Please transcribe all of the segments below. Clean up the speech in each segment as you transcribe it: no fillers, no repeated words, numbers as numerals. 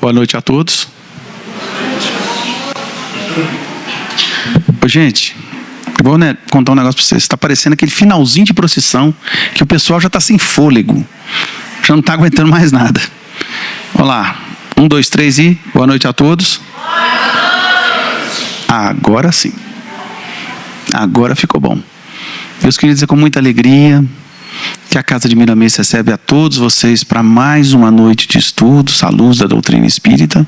Boa noite a todos. Ô, gente, eu vou contar um negócio para vocês. Está parecendo aquele finalzinho de procissão que o pessoal já está sem fôlego. Já não está aguentando mais nada. Olá. 1, 2, 3 e... Boa noite a todos. Agora sim. Agora ficou bom. Deus queria dizer com muita alegria que a Casa de Miramês recebe a todos vocês para mais uma noite de estudos à luz da doutrina espírita.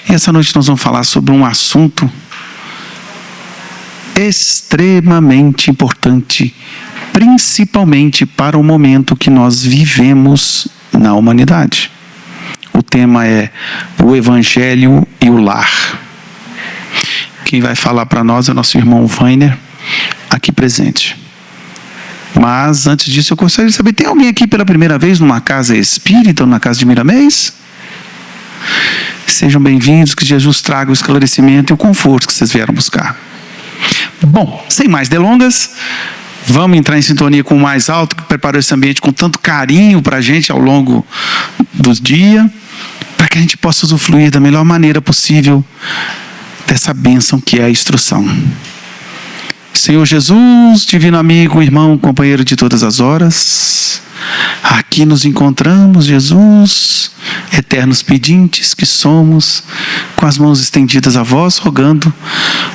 E essa noite nós vamos falar sobre um assunto extremamente importante, principalmente para o momento que nós vivemos na humanidade. O tema é o Evangelho e o Lar. Quem vai falar para nós é o nosso irmão Vainer, aqui presente. Mas, antes disso, eu gostaria de saber, tem alguém aqui pela primeira vez numa casa espírita ou na Casa de Miramês? Sejam bem-vindos, que Jesus traga o esclarecimento e o conforto que vocês vieram buscar. Bom, sem mais delongas, vamos entrar em sintonia com o mais alto, que preparou esse ambiente com tanto carinho para a gente ao longo do dia, para que a gente possa usufruir da melhor maneira possível dessa bênção que é a instrução. Senhor Jesus, divino amigo, irmão, companheiro de todas as horas, aqui nos encontramos, Jesus, eternos pedintes que somos, com as mãos estendidas a vós, rogando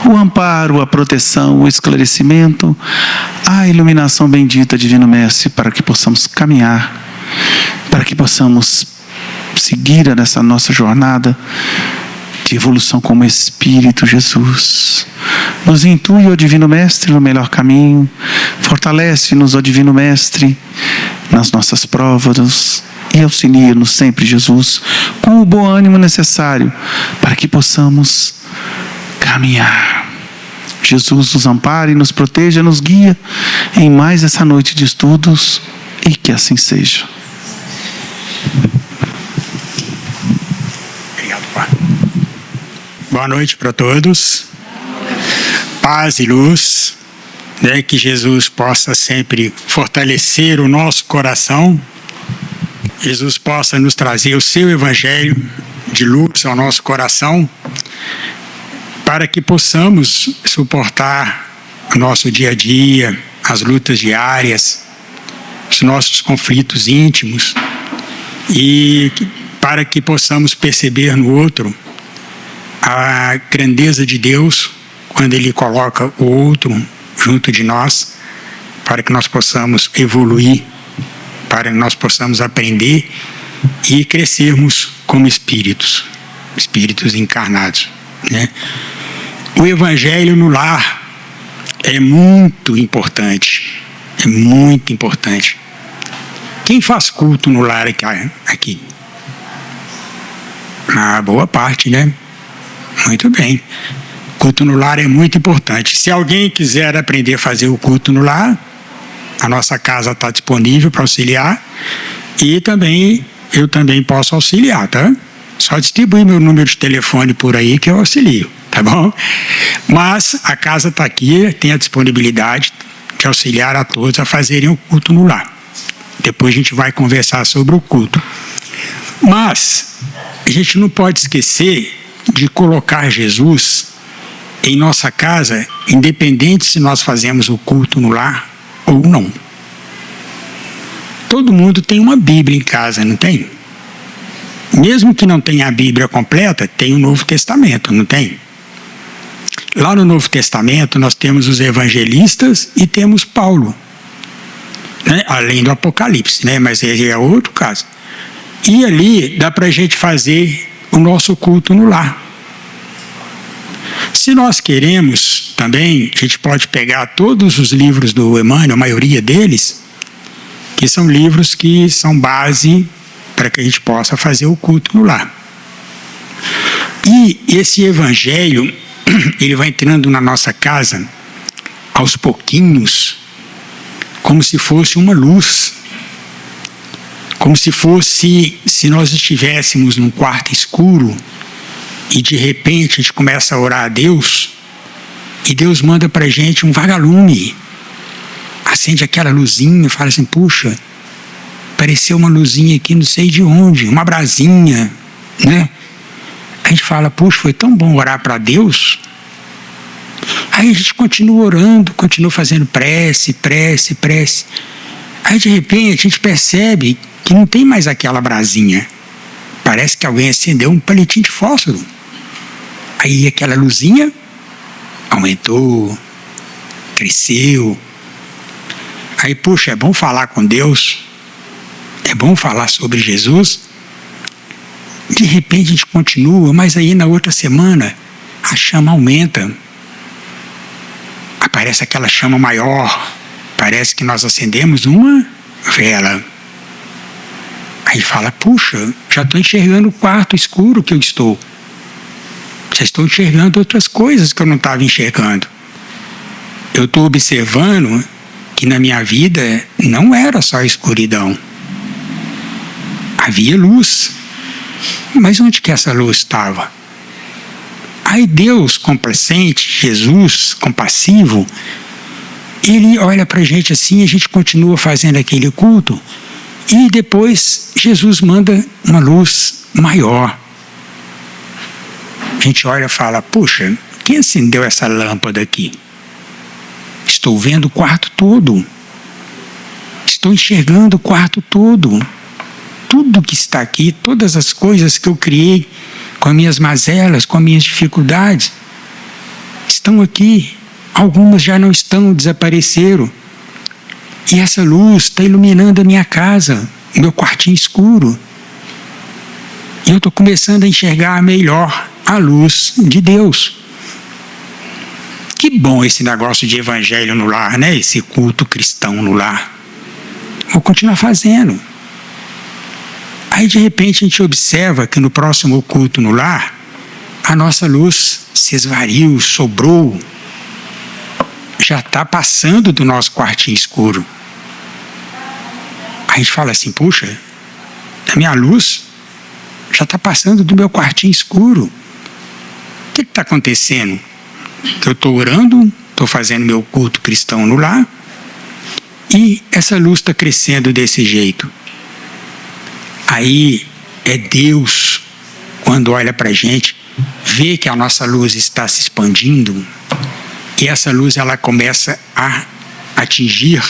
o amparo, a proteção, o esclarecimento, a iluminação bendita, divino Mestre, para que possamos caminhar, para que possamos seguir nessa nossa jornada de evolução como Espírito. Jesus, nos intui, ó Divino Mestre, no melhor caminho, fortalece-nos, ó Divino Mestre, nas nossas provas e auxilia-nos sempre, Jesus, com o bom ânimo necessário para que possamos caminhar. Jesus, nos ampare, nos proteja, nos guia em mais essa noite de estudos, e que assim seja. Obrigado, Pai. Boa noite para todos. Paz e luz, que Jesus possa sempre fortalecer o nosso coração. Jesus possa nos trazer o seu evangelho de luz ao nosso coração, para que possamos suportar o nosso dia a dia, as lutas diárias, os nossos conflitos íntimos, e para que possamos perceber no outro a grandeza de Deus quando Ele coloca o outro junto de nós, para que nós possamos evoluir, para que nós possamos aprender e crescermos como espíritos encarnados, O Evangelho no lar é muito importante, Quem faz culto no lar aqui? A boa parte, Muito bem. Culto no lar é muito importante. Se alguém quiser aprender a fazer o culto no lar, a nossa casa está disponível para auxiliar, e eu também posso auxiliar, tá? Só distribuir meu número de telefone por aí que eu auxilio, tá bom? Mas a casa está aqui, tem a disponibilidade de auxiliar a todos a fazerem o culto no lar. Depois a gente vai conversar sobre o culto. Mas a gente não pode esquecer de colocar Jesus em nossa casa, independente se nós fazemos o culto no lar ou não. Todo mundo tem uma Bíblia em casa, não tem? Mesmo que não tenha a Bíblia completa, tem o Novo Testamento, não tem? Lá no Novo Testamento nós temos os evangelistas e temos Paulo, além do Apocalipse, mas esse é outro caso. E ali dá para a gente fazer o nosso culto no lar. Se nós queremos também, a gente pode pegar todos os livros do Emmanuel, a maioria deles, que são livros que são base para que a gente possa fazer o culto no lar. E esse evangelho, ele vai entrando na nossa casa aos pouquinhos, como se fosse uma luz. Como se fosse, se nós estivéssemos num quarto escuro e de repente a gente começa a orar a Deus, e Deus manda para a gente um vagalume, acende aquela luzinha, fala assim, puxa, apareceu uma luzinha aqui não sei de onde, uma brasinha, né? A gente fala, puxa, foi tão bom orar para Deus. Aí a gente continua orando, continua fazendo prece. Aí de repente a gente percebe que não tem mais aquela brasinha. Parece que alguém acendeu um palitinho de fósforo. Aí aquela luzinha aumentou, cresceu. Aí, puxa, é bom falar com Deus, é bom falar sobre Jesus. De repente a gente continua, mas aí na outra semana a chama aumenta. Aparece aquela chama maior, parece que nós acendemos uma vela. Aí fala, puxa, já estou enxergando o quarto escuro que eu estou. Já estou enxergando outras coisas que eu não estava enxergando. Eu estou observando que na minha vida não era só escuridão. Havia luz. Mas onde que essa luz estava? Aí Deus complacente, Jesus compassivo, ele olha para a gente assim, a gente continua fazendo aquele culto, e depois Jesus manda uma luz maior. A gente olha e fala, puxa, quem acendeu essa lâmpada aqui? Estou vendo o quarto todo. Estou enxergando o quarto todo. Tudo que está aqui, todas as coisas que eu criei, com as minhas mazelas, com as minhas dificuldades, estão aqui. Algumas já não estão, desapareceram. E essa luz está iluminando a minha casa, o meu quartinho escuro. E eu estou começando a enxergar melhor a luz de Deus. Que bom esse negócio de evangelho no lar, né? Esse culto cristão no lar. Vou continuar fazendo. Aí de repente a gente observa que no próximo culto no lar, a nossa luz se esvariu, sobrou, já está passando do nosso quartinho escuro. Aí a gente fala assim, puxa, a minha luz já está passando do meu quartinho escuro. O que está acontecendo? Eu estou orando, estou fazendo meu culto cristão no lar, e essa luz está crescendo desse jeito. Aí é Deus, quando olha para a gente, vê que a nossa luz está se expandindo, e essa luz ela começa a atingir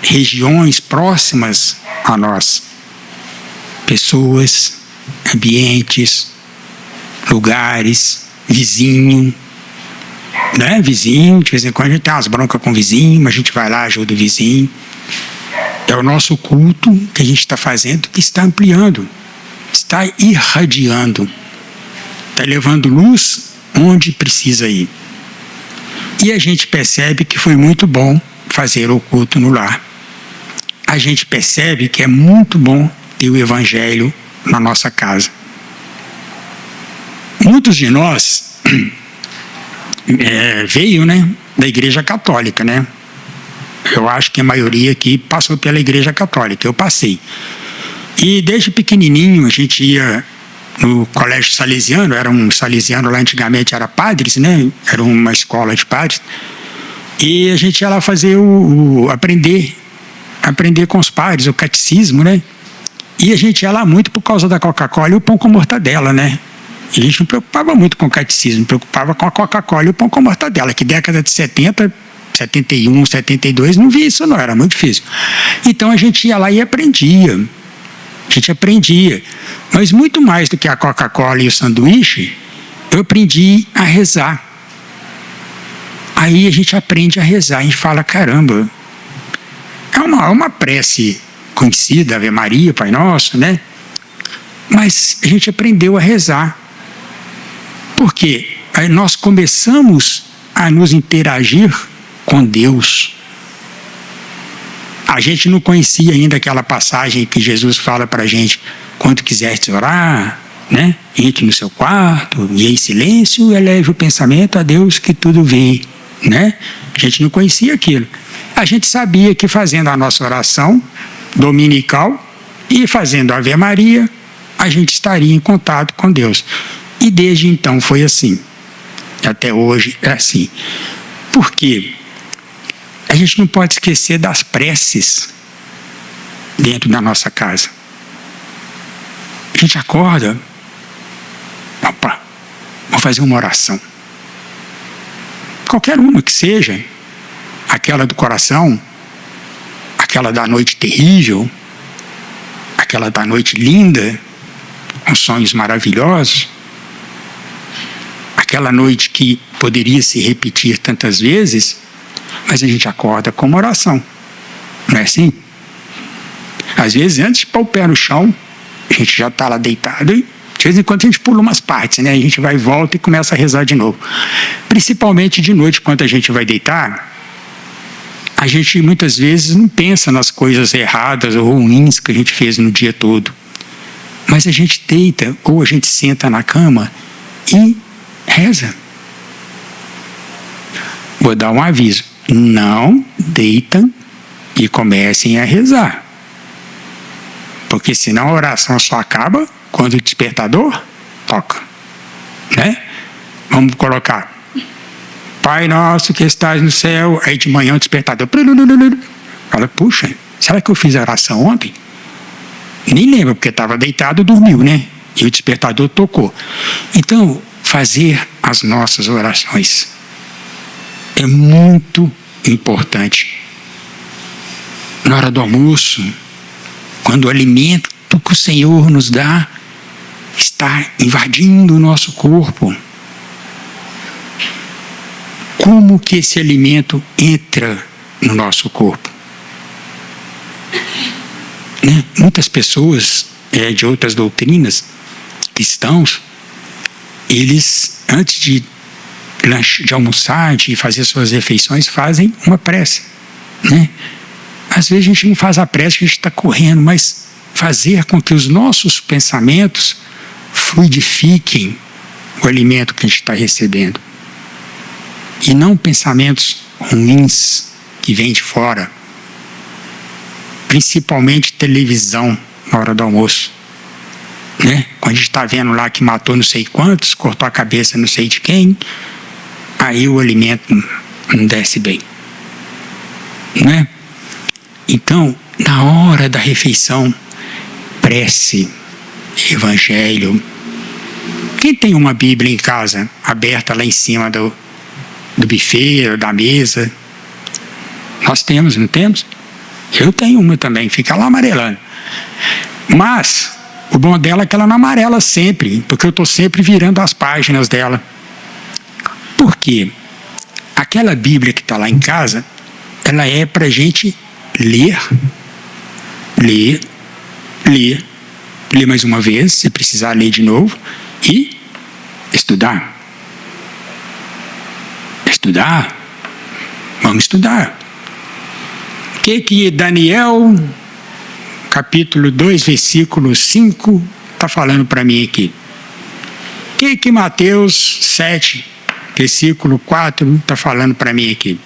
regiões próximas a nós. Pessoas, ambientes, lugares, vizinho, né? Vizinho, de vez em quando a gente tem umas broncas com o vizinho, mas a gente vai lá, ajuda o vizinho. É o nosso culto que a gente está fazendo que está ampliando, está irradiando, está levando luz onde precisa ir. E a gente percebe que foi muito bom fazer o culto no lar. A gente percebe que é muito bom ter o evangelho na nossa casa. Muitos de nós veio, né, da Igreja Católica, né? Eu acho que a maioria aqui passou pela Igreja Católica, eu passei. E desde pequenininho a gente ia no colégio salesiano, era um salesiano lá antigamente, era padres, né? Era uma escola de padres. E a gente ia lá fazer aprender com os padres, o catecismo, né? E a gente ia lá muito por causa da Coca-Cola e o pão com mortadela, né? E a gente não preocupava muito com o catecismo, preocupava com a Coca-Cola e o pão com mortadela, que década de 70... 71, 72, não via isso não, era muito difícil. Então a gente ia lá e aprendia. A gente aprendia. Mas muito mais do que a Coca-Cola e o sanduíche, eu aprendi a rezar. Aí a gente aprende a rezar, a gente fala, caramba, é uma prece conhecida, Ave Maria, Pai Nosso, né? Mas a gente aprendeu a rezar. Por quê? Aí nós começamos a nos interagir com Deus. A gente não conhecia ainda aquela passagem que Jesus fala para a gente, quando quiseres orar, né? Entre no seu quarto e em silêncio eleve o pensamento a Deus que tudo vê, né? A gente não conhecia aquilo. A gente sabia que fazendo a nossa oração dominical e fazendo a Ave Maria, a gente estaria em contato com Deus. E desde então foi assim. Até hoje é assim. Por quê? A gente não pode esquecer das preces dentro da nossa casa. A gente acorda, Opa, vou fazer uma oração. Qualquer uma que seja, aquela do coração, aquela da noite terrível, aquela da noite linda, com sonhos maravilhosos, aquela noite que poderia se repetir tantas vezes, mas a gente acorda com uma oração, não é assim? Às vezes, antes de pôr o pé no chão, a gente já está lá deitado e de vez em quando a gente pula umas partes, né? A gente vai e volta e começa a rezar de novo. Principalmente de noite, quando a gente vai deitar, a gente muitas vezes não pensa nas coisas erradas ou ruins que a gente fez no dia todo. Mas a gente deita ou a gente senta na cama e reza. Vou dar um aviso. Não deitam e comecem a rezar. Porque senão a oração só acaba quando o despertador toca. Né? Vamos colocar. Pai nosso que estás no céu. Aí de manhã o despertador. Fala, puxa, será que eu fiz a oração ontem? Nem lembro, porque estava deitado, dormiu, né? E o despertador tocou. Então, fazer as nossas orações é muito importante. Na hora do almoço, quando o alimento que o Senhor nos dá está invadindo o nosso corpo, como que esse alimento entra no nosso corpo? Né? Muitas pessoas de outras doutrinas, cristãos, eles, antes de almoçar, de fazer suas refeições, fazem uma prece. Né? Às vezes a gente não faz a prece, a gente está correndo, mas fazer com que os nossos pensamentos fluidifiquem o alimento que a gente está recebendo. E não pensamentos ruins que vêm de fora. Principalmente televisão na hora do almoço. Né? Quando a gente está vendo lá que matou não sei quantos, cortou a cabeça não sei de quem, aí o alimento não desce bem. Né? Então, na hora da refeição, prece, evangelho. Quem tem uma Bíblia em casa, aberta lá em cima do buffet, da mesa? Nós temos, não temos? Eu tenho uma também, fica lá amarelando. Mas o bom dela é que ela não amarela sempre, porque eu estou sempre virando as páginas dela. Por quê? Aquela Bíblia que está lá em casa, ela é para a gente ler mais uma vez, se precisar ler de novo, e estudar. Vamos estudar. O que Daniel, capítulo 2, versículo 5, está falando para mim aqui? O que Mateus 7, versículo 4, está falando para mim aqui?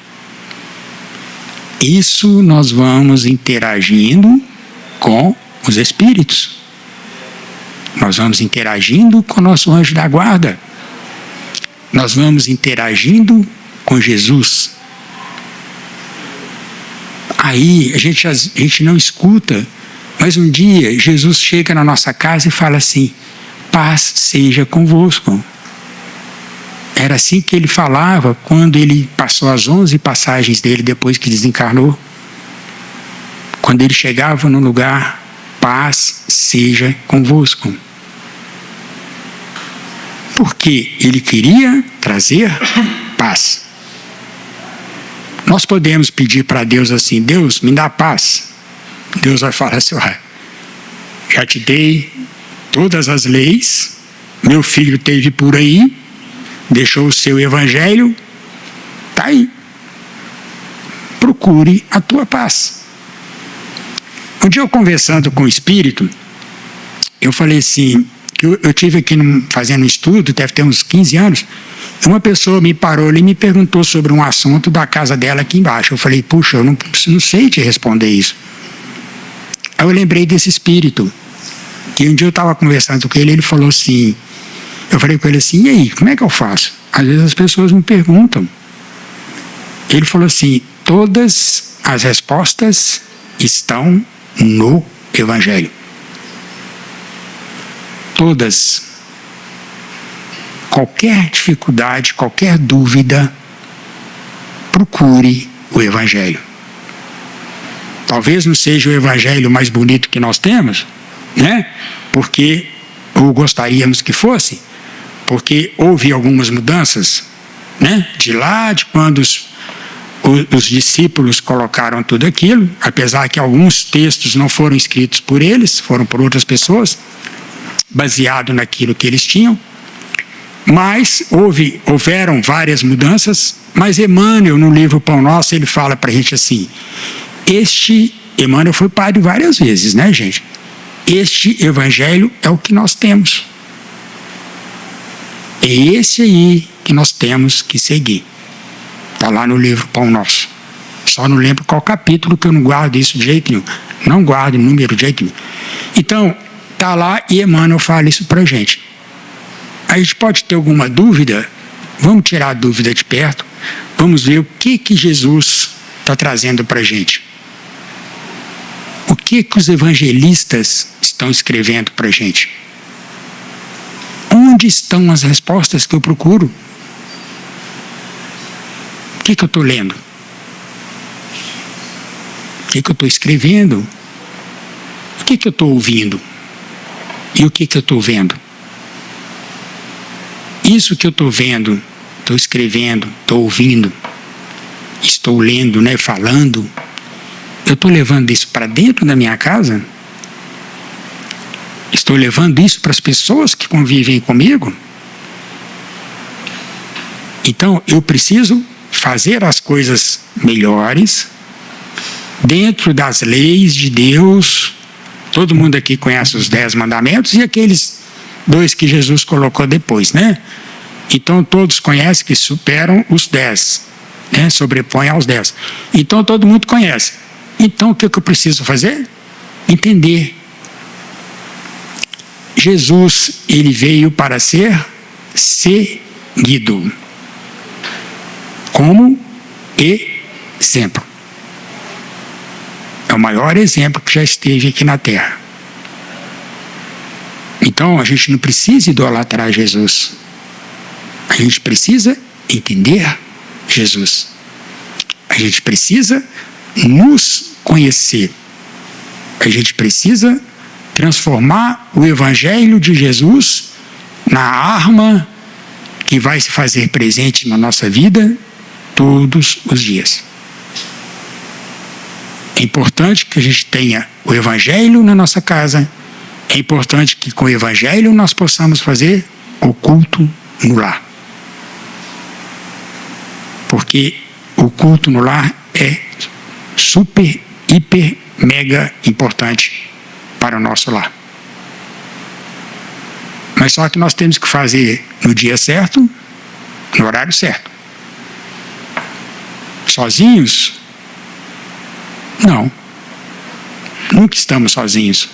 Isso nós vamos interagindo com os espíritos. Nós vamos interagindo com o nosso anjo da guarda. Nós vamos interagindo com Jesus. Aí a gente não escuta, mas um dia Jesus chega na nossa casa e fala assim: paz seja convosco. Era assim que ele falava quando ele passou as 11 passagens dele depois que desencarnou. Quando ele chegava no lugar, paz seja convosco. Porque ele queria trazer paz. Nós podemos pedir para Deus assim: Deus, me dá paz. Deus vai falar assim: já te dei todas as leis, meu filho teve por aí, deixou o seu evangelho, está aí. Procure a tua paz. Um dia eu conversando com o espírito, eu falei assim, eu tive aqui fazendo um estudo, deve ter uns 15 anos, uma pessoa me parou ali e me perguntou sobre um assunto da casa dela aqui embaixo. Eu falei, puxa, eu não sei te responder isso. Aí eu lembrei desse espírito, que um dia eu estava conversando com ele, ele falou assim, eu falei com ele assim, e aí, como é que eu faço? Às vezes as pessoas me perguntam. Ele falou assim, todas as respostas estão no Evangelho. Todas. qualquer dificuldade, qualquer dúvida, procure o Evangelho. Talvez não seja o Evangelho mais bonito que nós temos, né? Porque, ou gostaríamos que fosse, porque houve algumas mudanças, né? De lá, de quando os discípulos colocaram tudo aquilo, apesar que alguns textos não foram escritos por eles, foram por outras pessoas, baseado naquilo que eles tinham. Mas houveram várias mudanças, mas Emmanuel, no livro Pão Nosso, ele fala para a gente assim, Emmanuel foi padre várias vezes, né, gente? Este Evangelho é o que nós temos. É esse aí que nós temos que seguir. Está lá no livro Pão Nosso. Só não lembro qual capítulo, que eu não guardo isso de jeito nenhum. Não guardo o número de jeito nenhum. Então, está lá e Emmanuel fala isso para a gente. A gente pode ter alguma dúvida, vamos tirar a dúvida de perto, vamos ver o que Jesus está trazendo para a gente. O que os evangelistas estão escrevendo para a gente? Onde estão as respostas que eu procuro? O que eu estou lendo? O que eu estou escrevendo? O que eu estou ouvindo? E o que eu estou vendo? Isso que eu estou vendo, estou escrevendo, estou ouvindo, estou lendo, né, falando, eu estou levando isso para dentro da minha casa? Estou levando isso para as pessoas que convivem comigo? Então, eu preciso fazer as coisas melhores, dentro das leis de Deus. Todo mundo aqui conhece os 10 mandamentos e aqueles 2 que Jesus colocou depois, né? Então, todos conhecem que superam os 10, né? Sobrepõem aos 10. Então, todo mundo conhece. Então, o que eu preciso fazer? Entender. Jesus, ele veio para ser seguido como exemplo. É o maior exemplo que já esteve aqui na Terra. Então, a gente não precisa idolatrar Jesus. A gente precisa entender Jesus. A gente precisa nos conhecer. A gente precisa transformar o Evangelho de Jesus na arma que vai se fazer presente na nossa vida todos os dias. É importante que a gente tenha o Evangelho na nossa casa. É importante que com o Evangelho nós possamos fazer o culto no lar. Porque o culto no lar é super, hiper, mega importante para o nosso lar. Mas só que nós temos que fazer no dia certo, no horário certo. Sozinhos? Não. Nunca estamos sozinhos.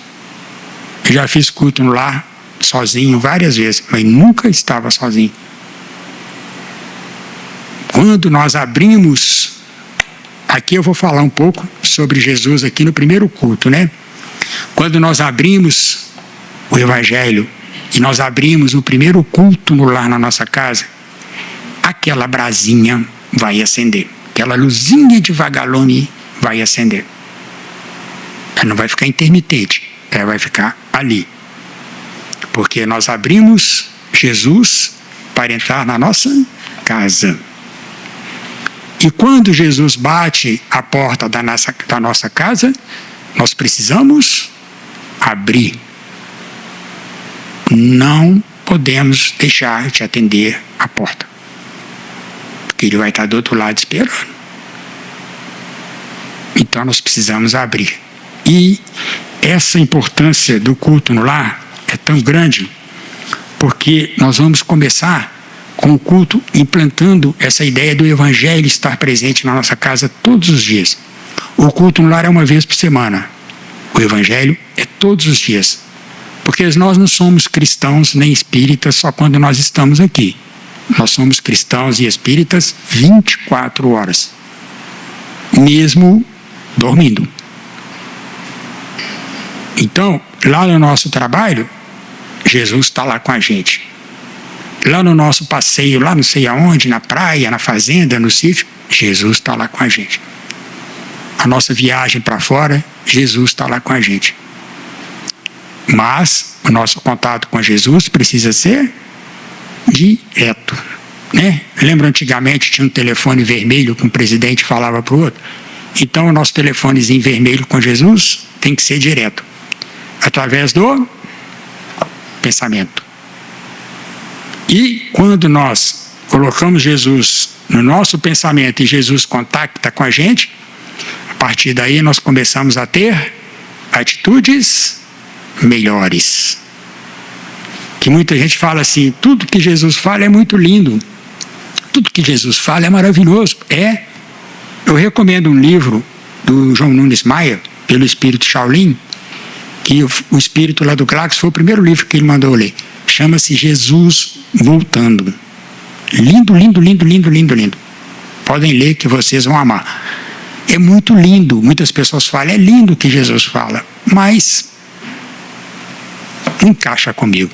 Eu já fiz culto no lar sozinho várias vezes, mas nunca estava sozinho. Quando nós abrimos, aqui eu vou falar um pouco sobre Jesus aqui no primeiro culto, né? Quando nós abrimos o Evangelho e nós abrimos o primeiro culto no lar na nossa casa, aquela brasinha vai acender, aquela luzinha de vagalume vai acender. Ela não vai ficar intermitente, ela vai ficar ali. Porque nós abrimos Jesus para entrar na nossa casa. E quando Jesus bate a porta da nossa casa, nós precisamos abrir. Não podemos deixar de atender a porta. Porque ele vai estar do outro lado esperando. Então nós precisamos abrir. E essa importância do culto no lar é tão grande, porque nós vamos começar com o culto implantando essa ideia do Evangelho estar presente na nossa casa todos os dias. O culto no lar é uma vez por semana. O Evangelho é todos os dias. Porque nós não somos cristãos nem espíritas só quando nós estamos aqui. Nós somos cristãos e espíritas 24 horas. Mesmo dormindo. Então, lá no nosso trabalho, Jesus está lá com a gente. lá no nosso passeio, lá não sei aonde, na praia, na fazenda, no sítio, Jesus está lá com a gente. A nossa viagem para fora, Jesus está lá com a gente. Mas o nosso contato com Jesus precisa ser direto, né? Lembra antigamente tinha um telefone vermelho que um presidente falava para o outro? Então o nosso telefonezinho vermelho com Jesus tem que ser direto, através do pensamento. E quando nós colocamos Jesus no nosso pensamento e Jesus contacta com a gente, a partir daí nós começamos a ter atitudes melhores. Que muita gente fala assim, tudo que Jesus fala é muito lindo, tudo que Jesus fala é maravilhoso. Eu recomendo um livro do João Nunes Maia, pelo Espírito Shaolin, que o Espírito lá do Glaxo foi o primeiro livro que ele mandou ler. Chama-se Jesus Voltando. Lindo, lindo, lindo, lindo, lindo, lindo. Podem ler que vocês vão amar. É muito lindo. Muitas pessoas falam, é lindo o que Jesus fala, mas encaixa comigo.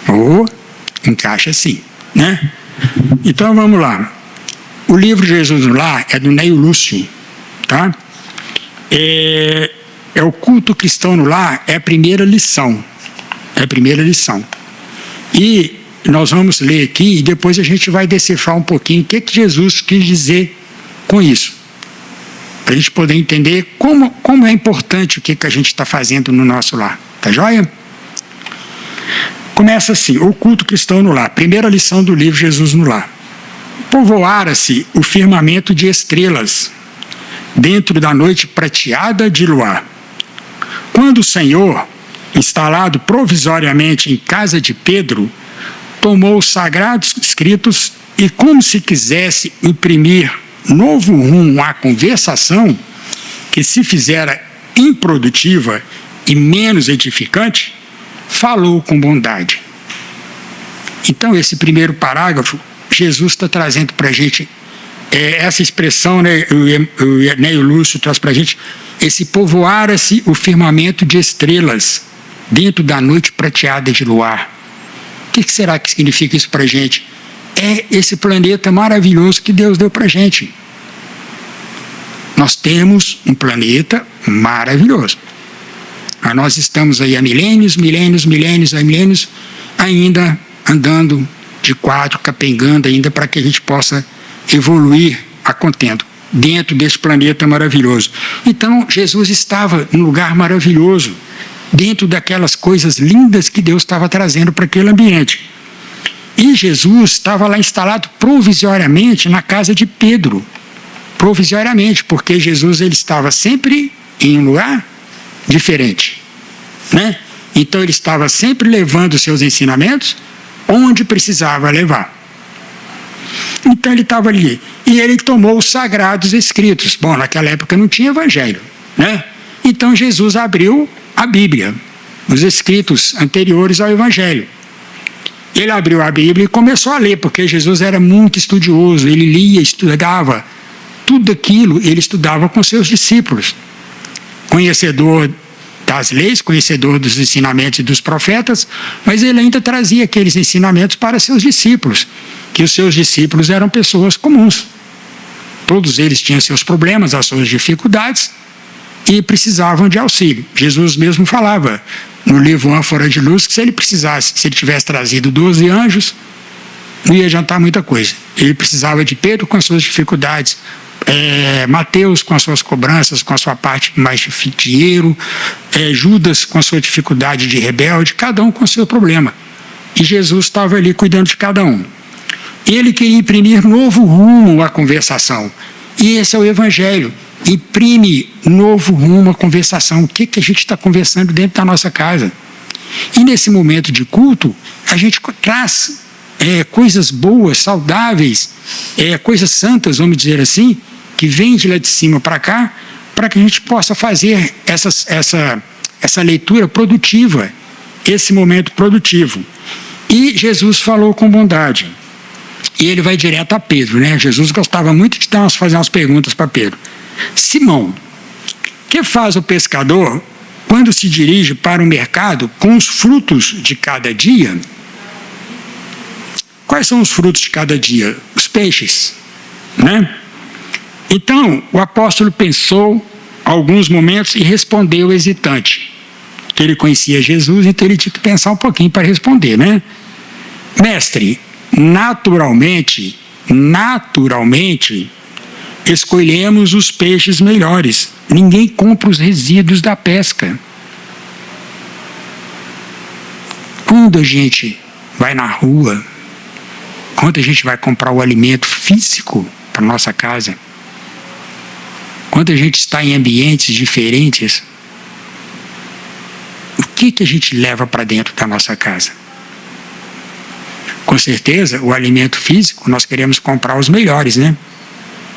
Ou encaixa sim, né? Então vamos lá. O livro Jesus no Lar é do Neio Lúcio, tá? É o culto cristão no lar, é a primeira lição. É a primeira lição. E nós vamos ler aqui e depois a gente vai decifrar um pouquinho o que Jesus quis dizer com isso. Para a gente poder entender como é importante o que a gente está fazendo no nosso lar. Tá joia? Começa assim, o culto cristão no lar. Primeira lição do livro Jesus no Lar. Povoara-se o firmamento de estrelas dentro da noite prateada de luar. Quando o Senhor, instalado provisoriamente em casa de Pedro, tomou os sagrados escritos e, como se quisesse imprimir novo rumo à conversação, que se fizera improdutiva e menos edificante, falou com bondade. Então, esse primeiro parágrafo, Jesus está trazendo para a gente essa expressão, né, o Neio Lúcio traz para a gente, esse povoara-se o firmamento de estrelas dentro da noite prateada de luar. O que será que significa isso para a gente? É esse planeta maravilhoso que Deus deu para a gente. Nós temos um planeta maravilhoso. Mas nós estamos aí há milênios, ainda andando de quatro, capengando ainda para que a gente possa evoluir a contento dentro desse planeta maravilhoso. Então, Jesus estava num lugar maravilhoso, dentro daquelas coisas lindas que Deus estava trazendo para aquele ambiente. E Jesus estava lá instalado provisoriamente na casa de Pedro. Provisoriamente, porque Jesus ele estava sempre em um lugar diferente, né? Então ele estava sempre levando os seus ensinamentos onde precisava levar. Então ele estava ali e ele tomou os sagrados escritos. Bom, naquela época não tinha evangelho, né? Então Jesus abriu a Bíblia, os escritos anteriores ao evangelho. Ele abriu a Bíblia e começou a ler, porque Jesus era muito estudioso, ele lia, estudava, tudo aquilo ele estudava com seus discípulos. Conhecedor das leis, conhecedor dos ensinamentos e dos profetas, mas ele ainda trazia aqueles ensinamentos para seus discípulos, que os seus discípulos eram pessoas comuns. Todos eles tinham seus problemas, as suas dificuldades e precisavam de auxílio. Jesus mesmo falava no livro Ânfora de Luz que se ele tivesse trazido 12 anjos, não ia adiantar muita coisa. Ele precisava de Pedro com as suas dificuldades, Mateus com as suas cobranças, com a sua parte mais de dinheiro, Judas com a sua dificuldade de rebelde, cada um com o seu problema. E Jesus estava ali cuidando de cada um. Ele queria imprimir novo rumo à conversação. E esse é o Evangelho. Imprime novo rumo à conversação. O que a gente está conversando dentro da nossa casa? E nesse momento de culto, a gente traz coisas boas, saudáveis, coisas santas, vamos dizer assim, que vêm de lá de cima para cá, para que a gente possa fazer essa leitura produtiva, esse momento produtivo. E Jesus falou com bondade. E ele vai direto a Pedro, né? Jesus gostava muito de fazer umas perguntas para Pedro. Simão, que faz o pescador quando se dirige para o mercado com os frutos de cada dia? Quais são os frutos de cada dia? Os peixes, né? Então, o apóstolo pensou alguns momentos e respondeu hesitante. Que ele conhecia Jesus, então ele tinha que pensar um pouquinho para responder, né? Mestre, naturalmente, escolhemos os peixes melhores. Ninguém compra os resíduos da pesca. Quando a gente vai na rua, quando a gente vai comprar o alimento físico para nossa casa, quando a gente está em ambientes diferentes, o que a gente leva para dentro da nossa casa? Com certeza, o alimento físico, nós queremos comprar os melhores, né?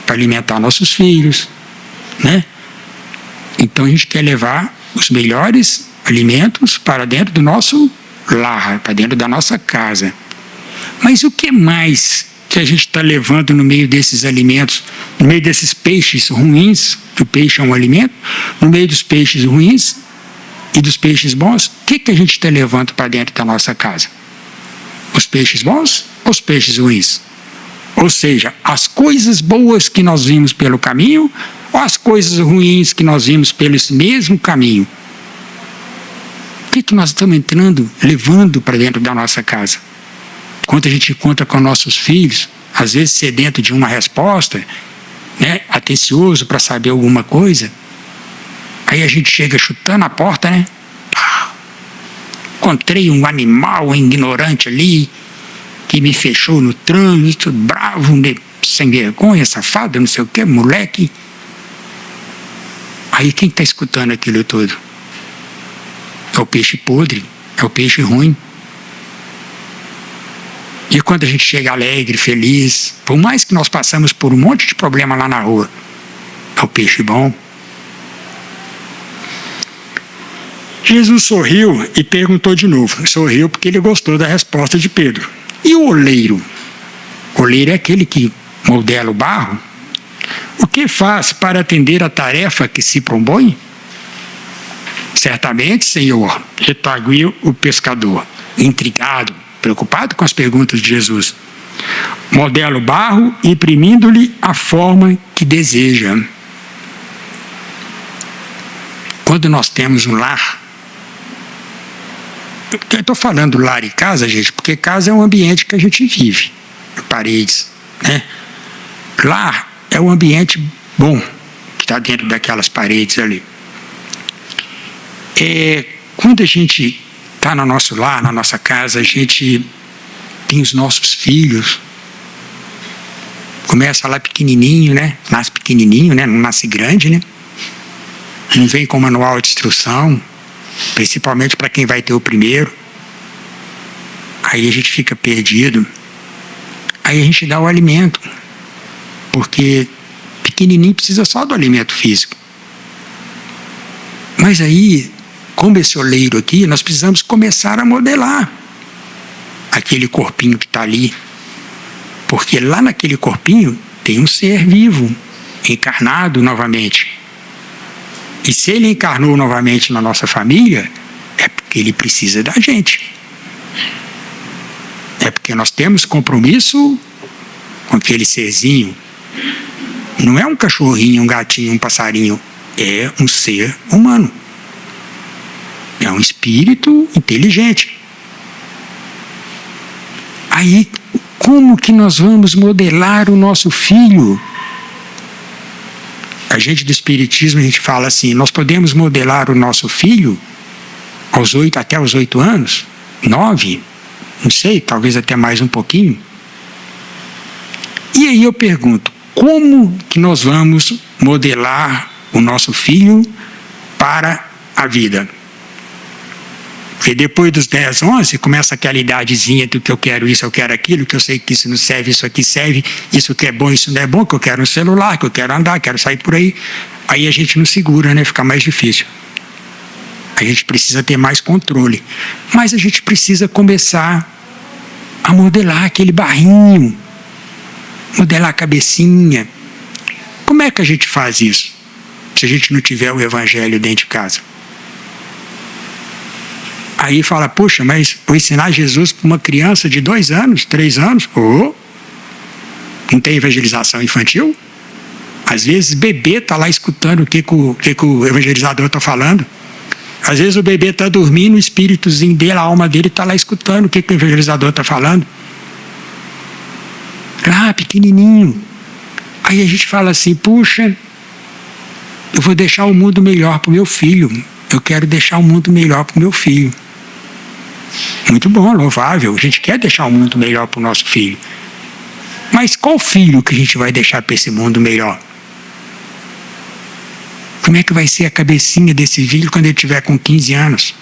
Para alimentar nossos filhos, né? Então a gente quer levar os melhores alimentos para dentro do nosso lar, para dentro da nossa casa. Mas o que mais que a gente está levando no meio desses alimentos, no meio desses peixes ruins, que o peixe é um alimento, no meio dos peixes ruins e dos peixes bons, o que a gente está levando para dentro da nossa casa? Os peixes bons ou os peixes ruins? Ou seja, as coisas boas que nós vimos pelo caminho ou as coisas ruins que nós vimos pelo mesmo caminho? O que nós estamos levando para dentro da nossa casa? Quando a gente encontra com nossos filhos, às vezes sedento de uma resposta, né, atencioso para saber alguma coisa, aí a gente chega chutando a porta, né? Encontrei um animal ignorante ali, que me fechou no trânsito, bravo, sem vergonha, safado, não sei o que, moleque. Aí quem está escutando aquilo tudo? É o peixe podre, é o peixe ruim. E quando a gente chega alegre, feliz, por mais que nós passamos por um monte de problema lá na rua, é o peixe bom. Jesus sorriu e perguntou de novo. Sorriu porque ele gostou da resposta de Pedro. E o oleiro? O oleiro é aquele que modela o barro. O que faz para atender a tarefa que se propõe? Certamente, Senhor, retarguiu o pescador, intrigado, preocupado com as perguntas de Jesus. Modela o barro, imprimindo-lhe a forma que deseja. Quando nós temos um lar, eu estou falando lar e casa, gente, porque casa é um ambiente que a gente vive, paredes, né? Lar é um ambiente bom, que está dentro daquelas paredes ali. Quando a gente está no nosso lar, na nossa casa, a gente tem os nossos filhos, começa lá pequenininho, né? Nasce pequenininho, né? Não nasce grande, né? Não vem com manual de instrução, principalmente para quem vai ter o primeiro. Aí a gente fica perdido. Aí a gente dá o alimento, porque pequenininho precisa só do alimento físico. Mas aí, como esse oleiro aqui, nós precisamos começar a modelar aquele corpinho que está ali, porque lá naquele corpinho tem um ser vivo, encarnado novamente. E se ele encarnou novamente na nossa família, é porque ele precisa da gente. É porque nós temos compromisso com aquele serzinho. Não é um cachorrinho, um gatinho, um passarinho. É um ser humano. É um espírito inteligente. Aí, como que nós vamos modelar o nosso filho? A gente do Espiritismo, a gente fala assim, nós podemos modelar o nosso filho até os 8 anos, 9, não sei, talvez até mais um pouquinho. E aí eu pergunto, como que nós vamos modelar o nosso filho para a vida? Porque depois dos 10, 11, começa aquela idadezinha do que eu quero isso, eu quero aquilo, que eu sei que isso não serve, isso aqui serve, isso que é bom, isso não é bom, que eu quero um celular, que eu quero andar, quero sair por aí. Aí a gente não segura, né? Fica mais difícil. A gente precisa ter mais controle. Mas a gente precisa começar a modelar aquele barrinho, modelar a cabecinha. Como é que a gente faz isso? Se a gente não tiver o evangelho dentro de casa? Aí fala, poxa, mas vou ensinar Jesus para uma criança de 2 anos, 3 anos? Não tem evangelização infantil? Às vezes o bebê está lá escutando o que o evangelizador está falando. Às vezes o bebê está dormindo, o espíritozinho dele, a alma dele está lá escutando o que o evangelizador está falando. Pequenininho. Aí a gente fala assim, puxa, eu vou deixar o mundo melhor para o meu filho. Eu quero deixar o mundo melhor para o meu filho. Muito bom, louvável. A gente quer deixar o mundo melhor para o nosso filho. Mas qual filho que a gente vai deixar para esse mundo melhor? Como é que vai ser a cabecinha desse filho quando ele tiver com 15 anos?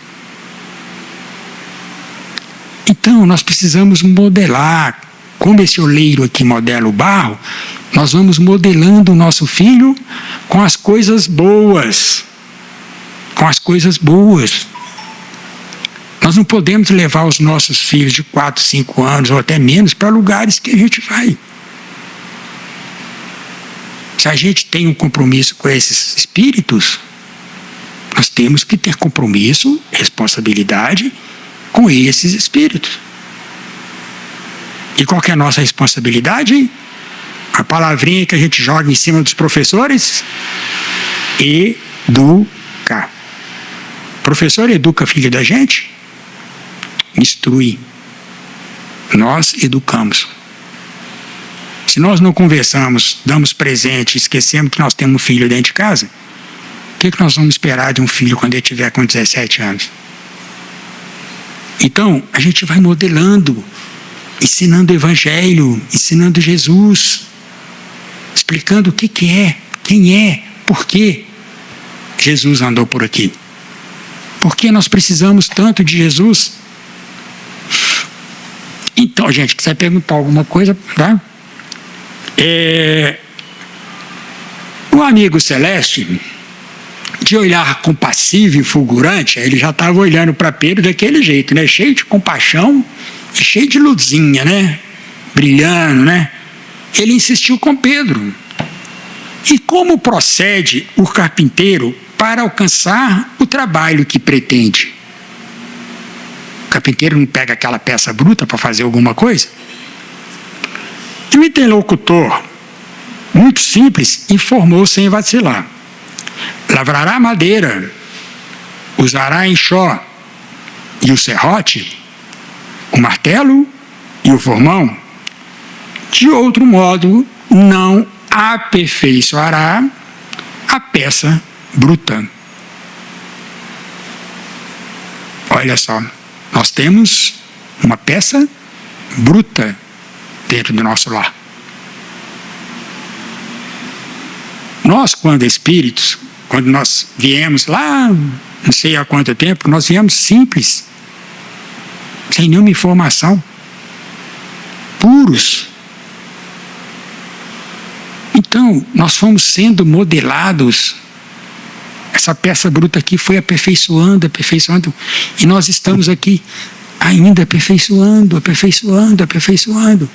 Então, nós precisamos modelar. Como esse oleiro aqui modela o barro, nós vamos modelando o nosso filho com as coisas boas. Com as coisas boas. Nós não podemos levar os nossos filhos de 4, 5 anos ou até menos para lugares que a gente vai. Se a gente tem um compromisso com esses espíritos, nós temos que ter compromisso, responsabilidade com esses espíritos. E qual que é a nossa responsabilidade? A palavrinha que a gente joga em cima dos professores: educar. O professor educa filho da gente? Instrui. Nós educamos. Se nós não conversamos, damos presente, esquecemos que nós temos um filho dentro de casa, o que nós vamos esperar de um filho quando ele tiver com 17 anos? Então, a gente vai modelando, ensinando o Evangelho, ensinando Jesus, explicando o que é, quem é, por que Jesus andou por aqui. Por que nós precisamos tanto de Jesus? Então, gente, quiser perguntar alguma coisa, tá? O amigo Celeste, de olhar compassivo e fulgurante, ele já estava olhando para Pedro daquele jeito, né? Cheio de compaixão e cheio de luzinha, né? Brilhando, né? Ele insistiu com Pedro. E como procede o carpinteiro para alcançar o trabalho que pretende? O carpinteiro não pega aquela peça bruta para fazer alguma coisa? E o interlocutor, muito simples, informou sem vacilar. Lavrará madeira, usará enxó e o serrote, o martelo e o formão. De outro modo, não aperfeiçoará a peça bruta. Olha só, nós temos uma peça bruta dentro do nosso lar. Nós, quando espíritos, quando nós viemos lá, não sei há quanto tempo, nós viemos simples, sem nenhuma informação, puros. Então, nós fomos sendo modelados. Essa peça bruta aqui foi aperfeiçoando, aperfeiçoando, e nós estamos aqui ainda aperfeiçoando, aperfeiçoando, aperfeiçoando.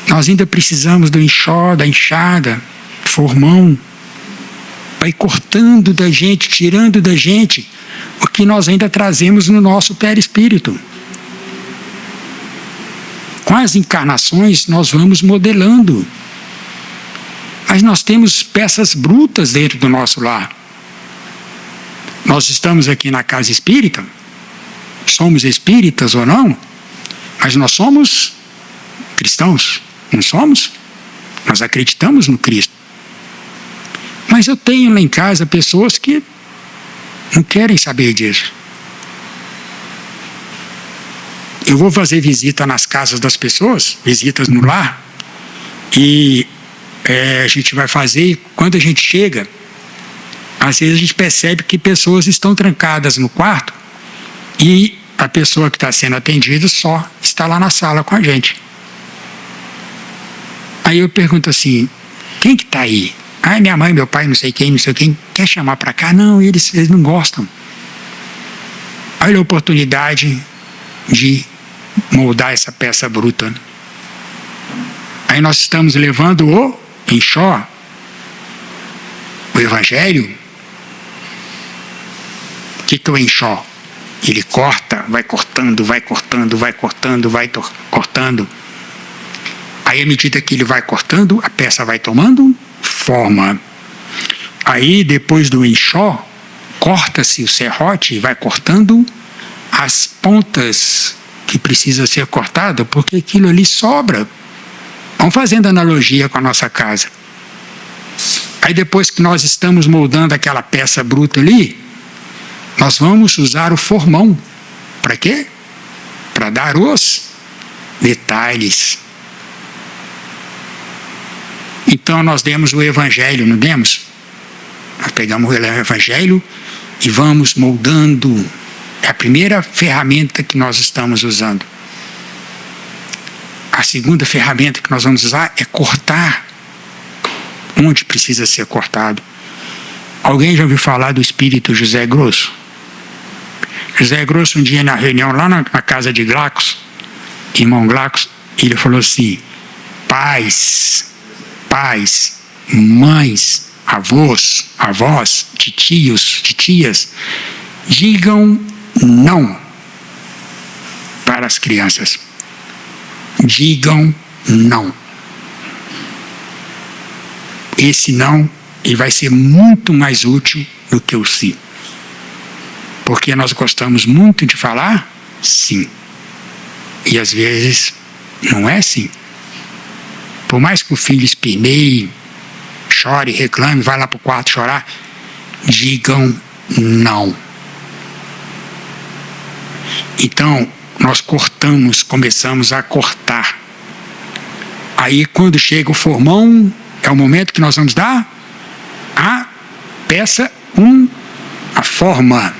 Nós ainda precisamos do enxó, da enxada, formão, vai cortando da gente, tirando da gente o que nós ainda trazemos no nosso perispírito. Com as encarnações nós vamos modelando, mas nós temos peças brutas dentro do nosso lar. Nós estamos aqui na casa espírita, somos espíritas ou não, mas nós somos cristãos, não somos? Nós acreditamos no Cristo. Mas eu tenho lá em casa pessoas que não querem saber disso. Eu vou fazer visita nas casas das pessoas, visitas no lar, e a gente vai fazer, e quando a gente chega, às vezes a gente percebe que pessoas estão trancadas no quarto e a pessoa que está sendo atendida só está lá na sala com a gente. Aí eu pergunto assim, quem que está aí? Ah, minha mãe, meu pai, não sei quem, quer chamar para cá? Não, eles não gostam. Olha a oportunidade de moldar essa peça bruta. Aí nós estamos levando o enxó, o Evangelho. O que é o enxó? Ele corta, vai cortando, vai cortando, vai cortando, vai cortando. Aí, à medida que ele vai cortando, a peça vai tomando forma. Aí, depois do enxó, corta-se o serrote e vai cortando as pontas que precisa ser cortada, porque aquilo ali sobra. Vamos fazendo analogia com a nossa casa. Aí, depois que nós estamos moldando aquela peça bruta ali, nós vamos usar o formão. Para quê? Para dar os detalhes. Então, nós demos o Evangelho, não demos? Nós pegamos o Evangelho e vamos moldando. É a primeira ferramenta que nós estamos usando. A segunda ferramenta que nós vamos usar é cortar onde precisa ser cortado. Alguém já ouviu falar do espírito José Grosso? José Grosso, um dia na reunião lá na casa de Glacos, irmão Glacos, ele falou assim: pais, mães, avós, titios, titias, digam não para as crianças. Digam não. Esse não, ele vai ser muito mais útil do que o sim. Porque nós gostamos muito de falar sim. E às vezes não é sim. Por mais que o filho esperneie, chore, reclame, vá lá para o quarto chorar, digam não. Então, nós começamos a cortar. Aí, quando chega o formão, é o momento que nós vamos dar a peça a forma.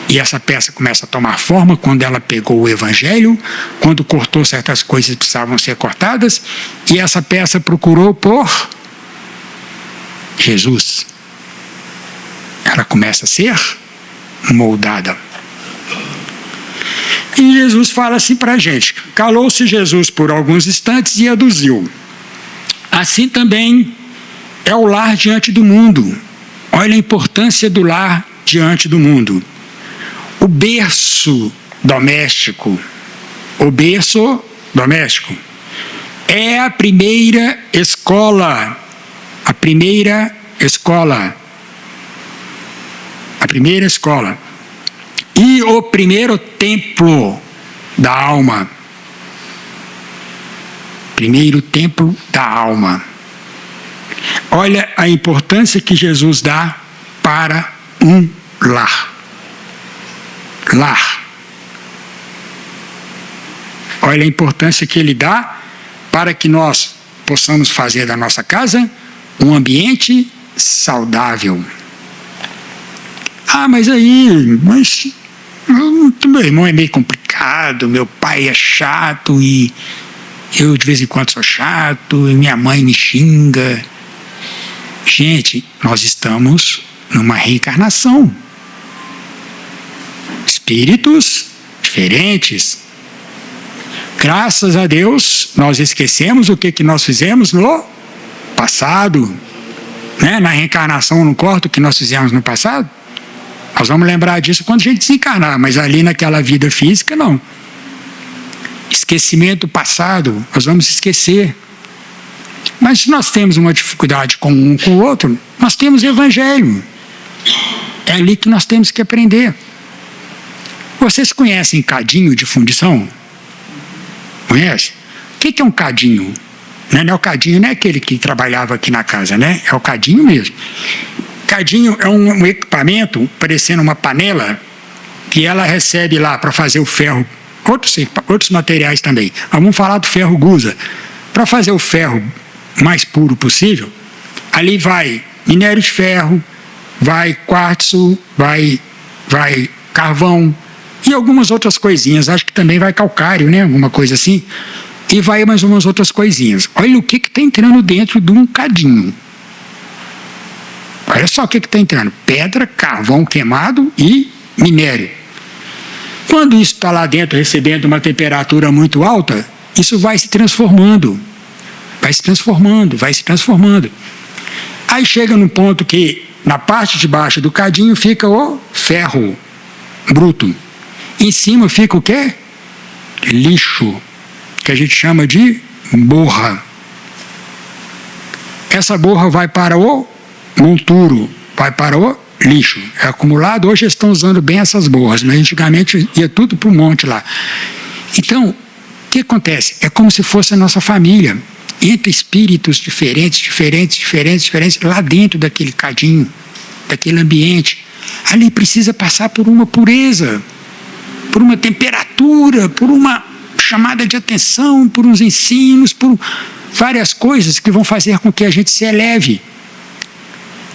E essa peça começa a tomar forma quando ela pegou o Evangelho, quando cortou certas coisas que precisavam ser cortadas, e essa peça procurou por Jesus. Ela começa a ser moldada. E Jesus fala assim para a gente: calou-se Jesus por alguns instantes e aduziu: assim também é o lar diante do mundo. Olha a importância do lar diante do mundo. O berço doméstico é a primeira escola. A primeira escola. E o primeiro templo da alma. Primeiro templo da alma. Olha a importância que Jesus dá para um lar. Olha a importância que ele dá para que nós possamos fazer da nossa casa um ambiente saudável. Mas meu irmão é meio complicado, meu pai é chato e eu de vez em quando sou chato e minha mãe me xinga. Gente, nós estamos numa reencarnação. Espíritos diferentes. Graças a Deus, nós esquecemos o que nós fizemos no passado. Né? Na reencarnação não corta o que nós fizemos no passado. Nós vamos lembrar disso quando a gente desencarnar, mas ali naquela vida física, não. Esquecimento passado, nós vamos esquecer. Mas se nós temos uma dificuldade com um com o outro, nós temos o Evangelho. É ali que nós temos que aprender. Vocês conhecem cadinho de fundição? Conhece? O que é um cadinho? Não é o cadinho, não é aquele que trabalhava aqui na casa, né? É o cadinho mesmo. Cadinho é um equipamento, parecendo uma panela, que ela recebe lá para fazer o ferro, outros materiais também. Vamos falar do ferro gusa. Para fazer o ferro mais puro possível, ali vai minério de ferro, vai quartzo, vai carvão e algumas outras coisinhas. Acho que também vai calcário, né? Alguma coisa assim. E vai mais umas outras coisinhas. Olha o que está entrando dentro de um cadinho. Olha só o que está entrando: pedra, carvão queimado e minério. Quando isso está lá dentro recebendo uma temperatura muito alta, isso vai se transformando. Vai se transformando. Aí chega num ponto que na parte de baixo do cadinho fica o ferro. bruto. Em cima fica o quê? Lixo, que a gente chama de borra. Essa borra vai para o monturo, vai para o lixo. É acumulado. Hoje eles estão usando bem essas borras, mas antigamente ia tudo para o monte lá. Então, o que acontece? É como se fosse a nossa família, entre espíritos diferentes, lá dentro daquele cadinho, daquele ambiente. Ali precisa passar por uma pureza, por uma temperatura, por uma chamada de atenção, por uns ensinos, por várias coisas que vão fazer com que a gente se eleve.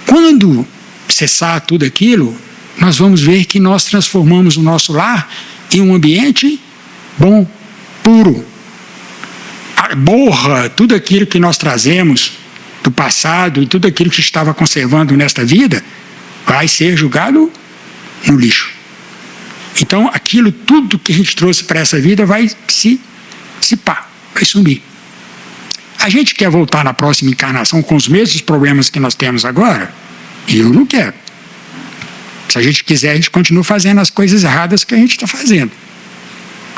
Quando cessar tudo aquilo, nós vamos ver que nós transformamos o nosso lar em um ambiente bom, puro. A borra, tudo aquilo que nós trazemos do passado e tudo aquilo que estava conservando nesta vida, vai ser jogado no lixo. Então, aquilo, tudo que a gente trouxe para essa vida vai se dissipar, vai sumir. A gente quer voltar na próxima encarnação com os mesmos problemas que nós temos agora? Eu não quero. Se a gente quiser, a gente continua fazendo as coisas erradas que a gente está fazendo.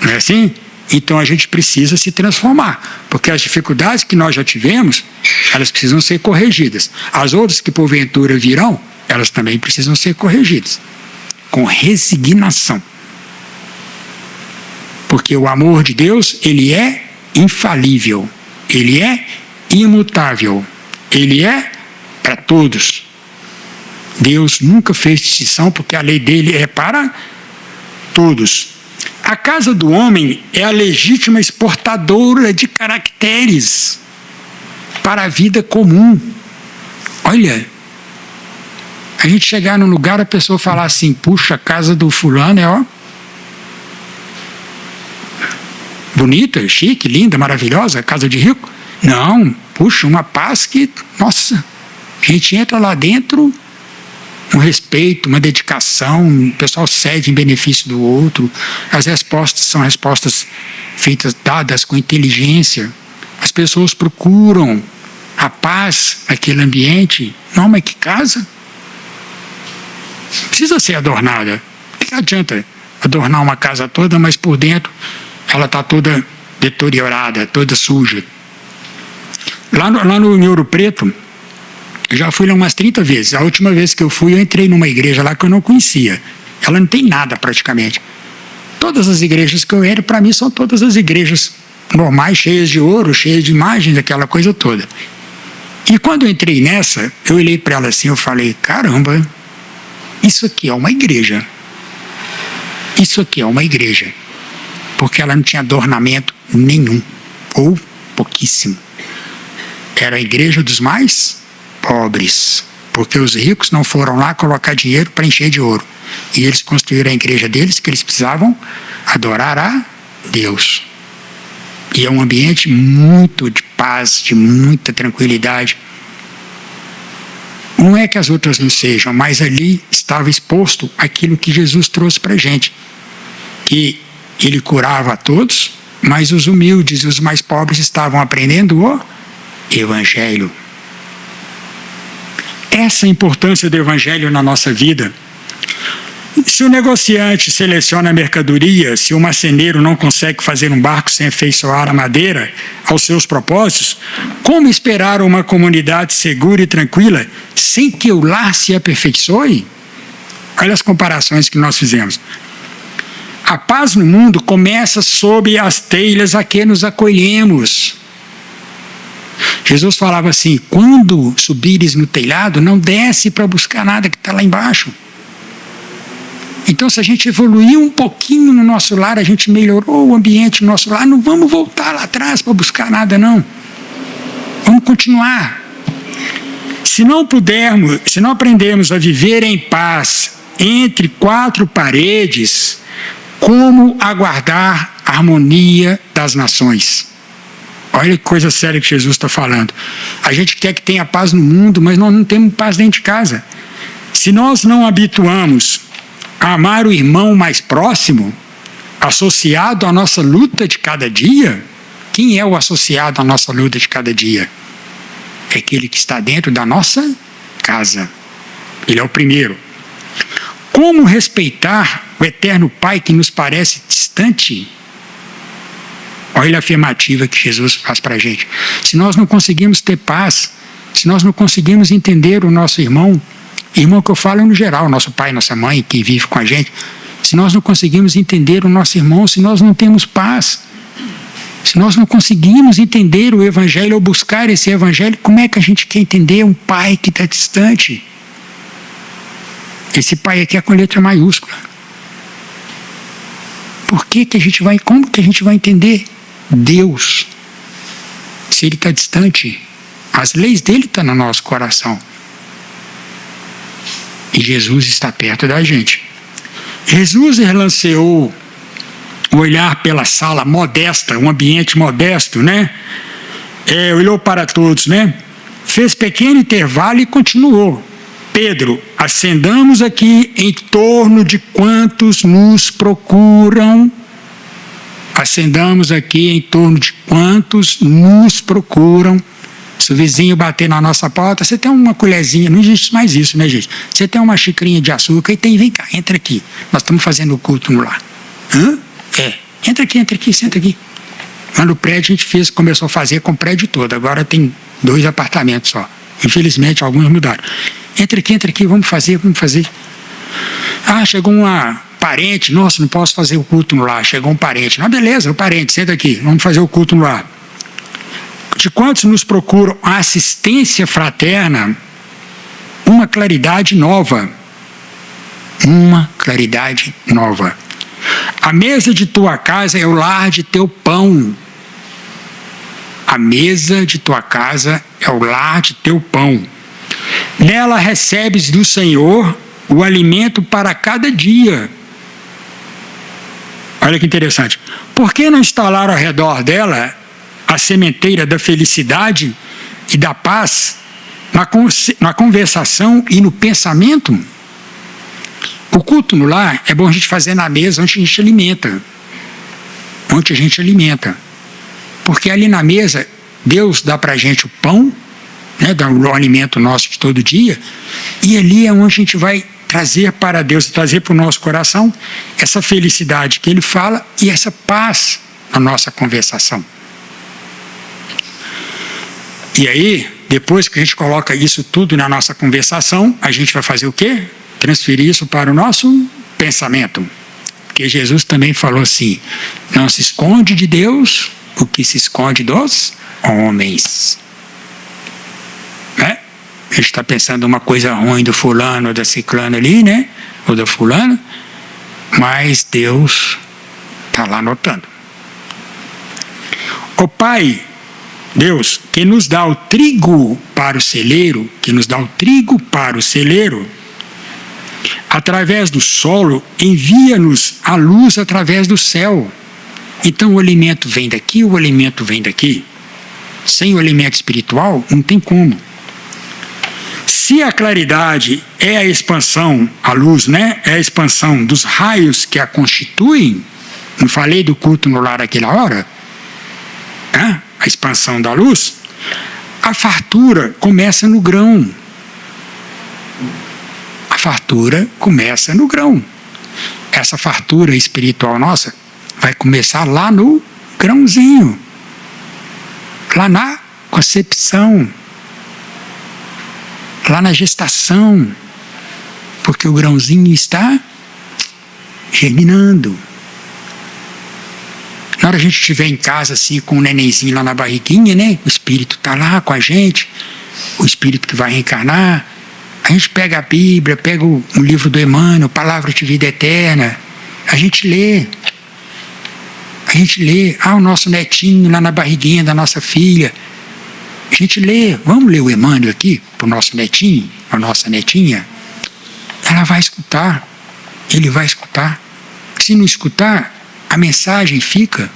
Não é assim? Então a gente precisa se transformar, porque as dificuldades que nós já tivemos, elas precisam ser corrigidas. As outras que porventura virão, elas também precisam ser corrigidas, com resignação. Porque o amor de Deus, ele é infalível, ele é imutável, ele é para todos. Deus nunca fez distinção, porque a lei dele é para todos. A casa do homem é a legítima exportadora de caracteres para a vida comum. Olha, a gente chegar num lugar, a pessoa falar assim, puxa, a casa do fulano é, ó, bonita, chique, linda, maravilhosa, casa de rico. Não, puxa, uma paz que, nossa, a gente entra lá dentro, um respeito, uma dedicação, o pessoal cede em benefício do outro, as respostas são respostas feitas, dadas com inteligência, as pessoas procuram a paz naquele ambiente. Não, mas que casa? Precisa ser adornada. O que adianta adornar uma casa toda, mas por dentro ela está toda deteriorada, toda suja? Lá no Ouro Preto, eu já fui lá umas 30 vezes. A última vez que eu fui, eu entrei numa igreja lá que eu não conhecia. Ela não tem nada praticamente. Todas as igrejas que eu entro, para mim, são todas as igrejas normais, cheias de ouro, cheias de imagens, aquela coisa toda. E quando eu entrei nessa, eu olhei para ela assim, eu falei, caramba, isso aqui é uma igreja. Isso aqui é uma igreja. Porque ela não tinha adornamento nenhum, ou pouquíssimo. Era a igreja dos mais pobres, porque os ricos não foram lá colocar dinheiro para encher de ouro. E eles construíram a igreja deles, que eles precisavam adorar a Deus. E é um ambiente muito de paz, de muita tranquilidade. Não é que as outras não sejam, mas ali estava exposto aquilo que Jesus trouxe para a gente. Que ele curava a todos, mas os humildes e os mais pobres estavam aprendendo o Evangelho. Essa é a importância do Evangelho na nossa vida. Se o negociante seleciona a mercadoria, se o marceneiro não consegue fazer um barco sem afeiçoar a madeira aos seus propósitos, como esperar uma comunidade segura e tranquila sem que o lar se aperfeiçoe? Olha as comparações que nós fizemos. A paz no mundo começa sob as telhas a que nos acolhemos. Jesus falava assim, quando subires no telhado, não desce para buscar nada que está lá embaixo. Então, se a gente evoluiu um pouquinho no nosso lar, a gente melhorou o ambiente no nosso lar, não vamos voltar lá atrás para buscar nada, não. Vamos continuar. Se não aprendermos a viver em paz entre quatro paredes, como aguardar a harmonia das nações? Olha que coisa séria que Jesus está falando. A gente quer que tenha paz no mundo, mas nós não temos paz dentro de casa. Se nós não habituamos a amar o irmão mais próximo, associado à nossa luta de cada dia, quem é o associado à nossa luta de cada dia? É aquele que está dentro da nossa casa. Ele é o primeiro. Como respeitar o eterno Pai que nos parece distante? Olha a afirmativa que Jesus faz para a gente. Se nós não conseguimos ter paz, se nós não conseguimos entender o nosso irmão que eu falo no geral, nosso pai, nossa mãe, que vive com a gente, se nós não conseguimos entender o nosso irmão, se nós não temos paz, se nós não conseguimos entender o Evangelho ou buscar esse Evangelho, como é que a gente quer entender um pai que está distante? Esse pai aqui é com letra maiúscula. Como que a gente vai entender Deus se Ele está distante? As leis dele estão no nosso coração. E Jesus está perto da gente. Jesus relanceou o olhar pela sala modesta, um ambiente modesto, né? Olhou para todos, né? Fez pequeno intervalo e continuou. Pedro, acendamos aqui em torno de quantos nos procuram. Acendamos aqui em torno de quantos nos procuram. Se o vizinho bater na nossa porta, você tem uma colherzinha, não existe mais isso, né, gente? Você tem uma xicrinha de açúcar e vem cá, entra aqui. Nós estamos fazendo o culto no lar. Entra aqui, senta aqui. Lá no prédio a gente começou a fazer com o prédio todo, agora tem 2 apartamentos só. Infelizmente, alguns mudaram. Entra aqui, vamos fazer. Chegou uma parente, nossa, não posso fazer o culto no lar. Chegou um parente. Beleza, o parente, senta aqui, vamos fazer o culto no lar. De quantos nos procuram a assistência fraterna, uma claridade nova. Uma claridade nova. A mesa de tua casa é o lar de teu pão. A mesa de tua casa é o lar de teu pão. Nela recebes do Senhor o alimento para cada dia. Olha que interessante. Por que não instalar ao redor dela a sementeira da felicidade e da paz na conversação e no pensamento? O culto no lar é bom a gente fazer na mesa onde a gente alimenta. Porque ali na mesa, Deus dá para a gente o pão, né, dá o alimento nosso de todo dia, e ali é onde a gente vai trazer para Deus, trazer para o nosso coração essa felicidade que Ele fala e essa paz na nossa conversação. E aí, depois que a gente coloca isso tudo na nossa conversação, a gente vai fazer o quê? Transferir isso para o nosso pensamento. Porque Jesus também falou assim: não se esconde de Deus o que se esconde dos homens. Né? A gente está pensando uma coisa ruim do fulano ou da ciclana ali, né? Ou da fulana, mas Deus está lá notando. O Pai, Deus, que nos dá o trigo para o celeiro, através do solo, envia-nos a luz através do céu. Então o alimento vem daqui, o alimento vem daqui. Sem o alimento espiritual, não tem como. Se a claridade é a expansão, a luz, né? É a expansão dos raios que a constituem, não falei do culto no lar aquela hora? Né? A expansão da luz, a fartura começa no grão. A fartura começa no grão. Essa fartura espiritual nossa vai começar lá no grãozinho, lá na concepção, lá na gestação, porque o grãozinho está germinando. Na hora a gente estiver em casa assim com o nenenzinho lá na barriguinha, né? O Espírito está lá com a gente, o Espírito que vai reencarnar. A gente pega a Bíblia, pega o livro do Emmanuel, Palavra de Vida Eterna, a gente lê. O nosso netinho lá na barriguinha da nossa filha. A gente lê, vamos ler o Emmanuel aqui para o nosso netinho, a nossa netinha. Ela vai escutar, ele vai escutar. Se não escutar, a mensagem fica.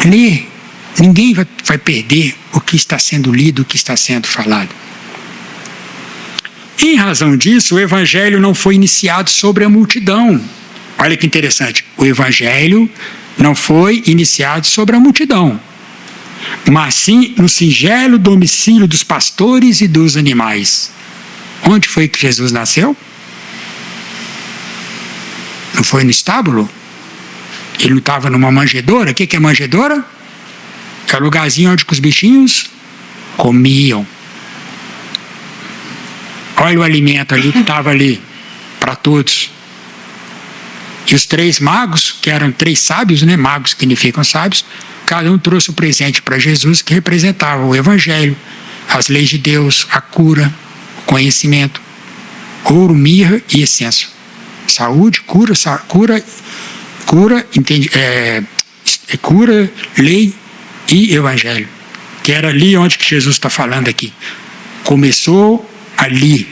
Lê, ninguém vai perder o que está sendo lido, o que está sendo falado. Em razão disso, o Evangelho não foi iniciado sobre a multidão. Olha que interessante, o Evangelho não foi iniciado sobre a multidão, mas sim no singelo domicílio dos pastores e dos animais. Onde foi que Jesus nasceu? Não foi no estábulo? Ele não estava numa manjedoura? O que é manjedoura? É o lugarzinho onde os bichinhos comiam. Olha o alimento ali que estava ali para todos. E os 3 magos, que eram 3 sábios, né? Magos significam sábios, cada um trouxe um presente para Jesus que representava o Evangelho, as leis de Deus, a cura, o conhecimento, ouro, mirra e incenso. Saúde, cura, cura, lei e Evangelho. Que era ali onde que Jesus está falando aqui. Começou ali.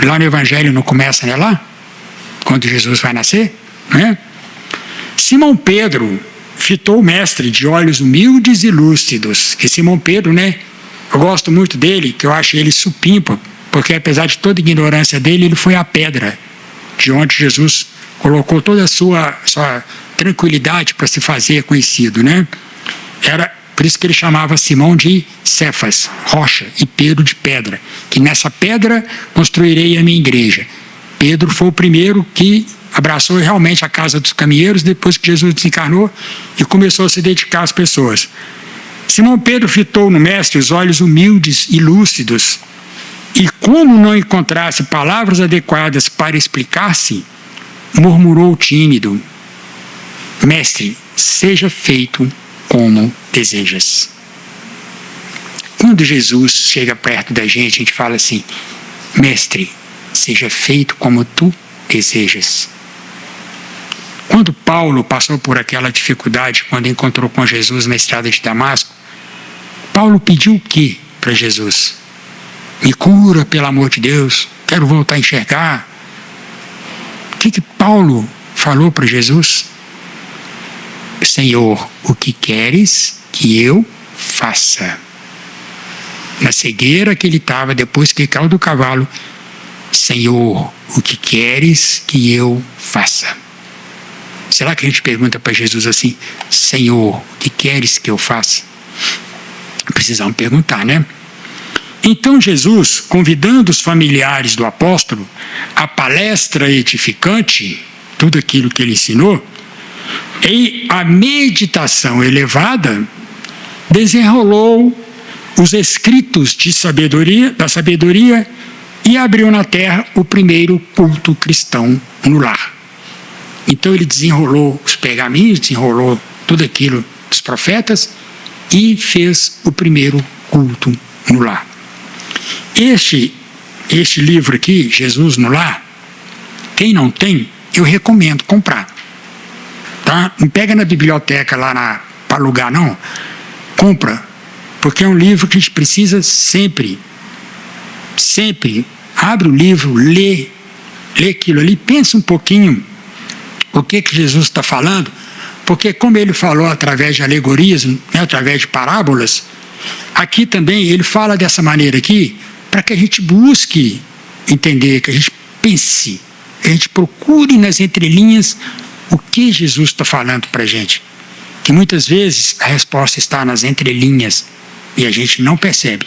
Lá no Evangelho não começa, né? Lá? Quando Jesus vai nascer, né? Simão Pedro fitou o mestre de olhos humildes e lúcidos. E Simão Pedro, né? Eu gosto muito dele, que eu acho ele supimpa, porque apesar de toda a ignorância dele, ele foi a pedra de onde Jesus colocou toda a sua tranquilidade para se fazer conhecido, né? Era por isso que ele chamava Simão de Cefas, rocha, e Pedro de pedra, que nessa pedra construirei a minha igreja. Pedro foi o primeiro que abraçou realmente a casa dos caminheiros depois que Jesus desencarnou e começou a se dedicar às pessoas. Simão Pedro fitou no mestre os olhos humildes e lúcidos, e como não encontrasse palavras adequadas para explicar-se, murmurou tímido: Mestre, seja feito como desejas. Quando Jesus chega perto da gente fala assim: Mestre, seja feito como tu desejas. Quando Paulo passou por aquela dificuldade, quando encontrou com Jesus na estrada de Damasco, Paulo pediu o que para Jesus? Me cura, pelo amor de Deus, quero voltar a enxergar. O que Paulo falou para Jesus? Senhor, o que queres que eu faça? Na cegueira que ele estava, depois que caiu do cavalo, Senhor, o que queres que eu faça? Será que a gente pergunta para Jesus assim: Senhor, o que queres que eu faça? Precisamos perguntar, né? Então Jesus, convidando os familiares do apóstolo à palestra edificante, tudo aquilo que ele ensinou, e a meditação elevada, desenrolou os escritos da sabedoria e abriu na terra o primeiro culto cristão no lar. Então ele desenrolou os pergaminhos, desenrolou tudo aquilo dos profetas e fez o primeiro culto no lar. Este livro aqui, Jesus no Lar, quem não tem, eu recomendo comprar. Tá? Não pega na biblioteca lá para alugar, não. Compra, porque é um livro que a gente precisa sempre. Abre o livro, lê aquilo ali, pensa um pouquinho o que Jesus está falando, porque como ele falou através de alegorias, né, através de parábolas, aqui também ele fala dessa maneira aqui, para que a gente busque entender, que a gente pense, que a gente procure nas entrelinhas o que Jesus está falando para a gente. Que muitas vezes a resposta está nas entrelinhas e a gente não percebe.